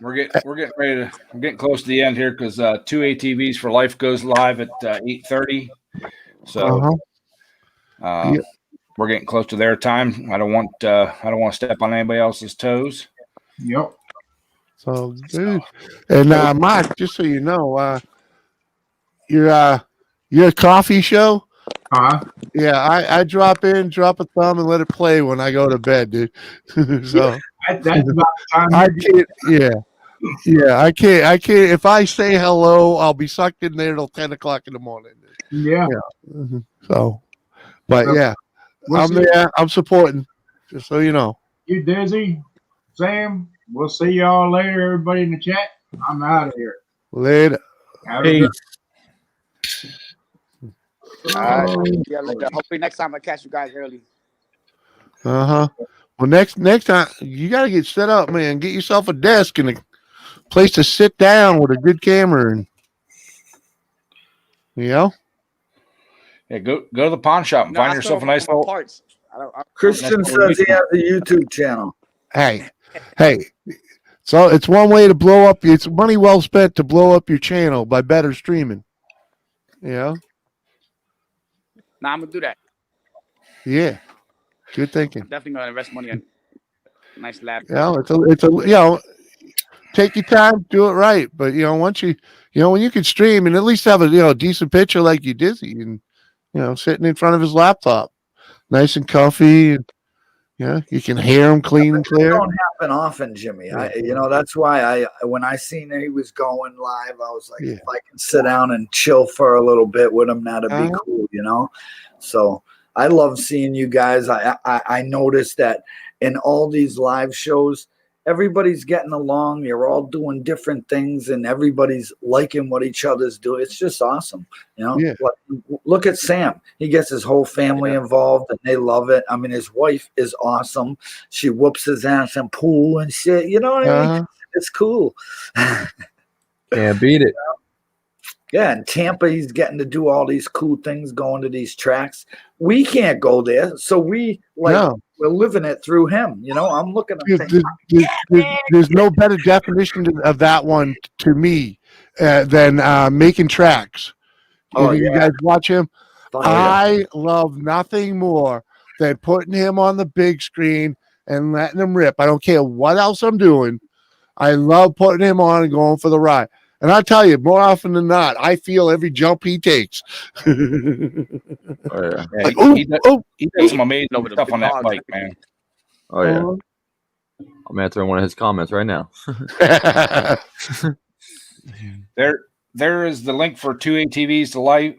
Speaker 1: We're getting ready to. We're getting close to the end here because 2 ATVs for Life goes live at 8:30. So
Speaker 7: Yep.
Speaker 1: we're getting close to their time. I don't want to step on anybody else's toes.
Speaker 2: Yep.
Speaker 7: So, dude. And Mike, just so you know, your coffee show. Yeah, I drop in, drop a thumb, and let it play when I go to bed, dude. So
Speaker 2: That's about the time.
Speaker 7: I can't. Yeah, I can't. If I say hello, I'll be sucked in there till 10 o'clock in the morning.
Speaker 2: Yeah.
Speaker 7: Mhm. So, but
Speaker 2: So,
Speaker 7: yeah,
Speaker 2: we'll
Speaker 7: I'm
Speaker 2: see.
Speaker 7: there. I'm supporting. Just so you know.
Speaker 2: You Dizzy, Sam. We'll see y'all later, everybody in the chat. I'm out of here.
Speaker 7: Later.
Speaker 2: Have a good-
Speaker 13: All right. Yeah, later. Hopefully next time I catch you guys early.
Speaker 7: Uh-huh. Well, next time you gotta get set up, man. Get yourself a desk and a place to sit down with a good camera, and
Speaker 1: Yeah, go to the pawn shop and
Speaker 13: No, I
Speaker 1: find
Speaker 13: still
Speaker 1: yourself a
Speaker 13: don't
Speaker 1: nice
Speaker 13: have my
Speaker 1: little.
Speaker 13: parts.
Speaker 8: Christian says he has a YouTube channel.
Speaker 7: Hey, so it's one way to blow up. It's money well spent to blow up your channel by better streaming. Yeah,
Speaker 13: Nah, I'm gonna do that.
Speaker 7: yeah, good thinking.
Speaker 13: I'm definitely gonna invest money on a nice laptop.
Speaker 7: It's a take your time, do it right. But once when you can stream and at least have a decent picture like you Dizzy and sitting in front of his laptop, nice and comfy, and you can hear him clean and clear.
Speaker 8: It don't happen often, Jimmy. That's why when I seen that he was going live, I was like, if I can sit down and chill for a little bit with him, that'd be cool, So I love seeing you guys. I noticed that in all these live shows, everybody's getting along. You're all doing different things, and everybody's liking what each other's doing. It's just awesome, Look at Sam. He gets his whole family involved, and they love it. I mean, his wife is awesome. She whoops his ass in pool and shit. You know what I mean? It's cool.
Speaker 6: Can't beat it.
Speaker 8: Yeah, in Tampa, he's getting to do all these cool things, going to these tracks. We can't go there, so we're living it through him. I'm looking at
Speaker 7: there's no better definition of that one to me than making tracks. You guys watch him. I love nothing more than putting him on the big screen and letting him rip. I don't care what else I'm doing. I love putting him on and going for the ride. And I tell you, more often than not, I feel every jump he takes.
Speaker 1: He does some amazing stuff on that bike, man.
Speaker 6: Oh yeah. I'm answering one of his comments right now.
Speaker 1: There is the link for 2 ATVs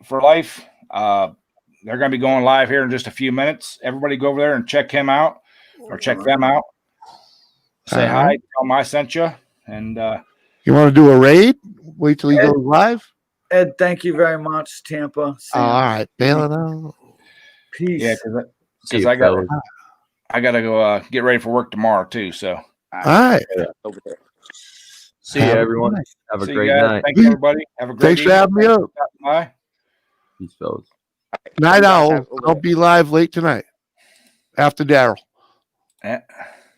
Speaker 1: for life. They're going to be going live here in just a few minutes. Everybody go over there and check him out or check them out. Say hi, tell them I sent you. And
Speaker 7: you want to do a raid? Wait till he goes live?
Speaker 8: Ed, thank you very much, Tampa.
Speaker 7: All right, bail it out.
Speaker 8: Peace.
Speaker 1: Yeah, because I got to go get ready for work tomorrow too. So
Speaker 7: all right.
Speaker 6: See you, everyone. Have a great night.
Speaker 1: Thank you, everybody. Have a great
Speaker 7: Thanks for having me up.
Speaker 1: Bye.
Speaker 6: Peace, fellas.
Speaker 7: Night Owl. I'll be live late tonight after Daryl.
Speaker 1: Yeah.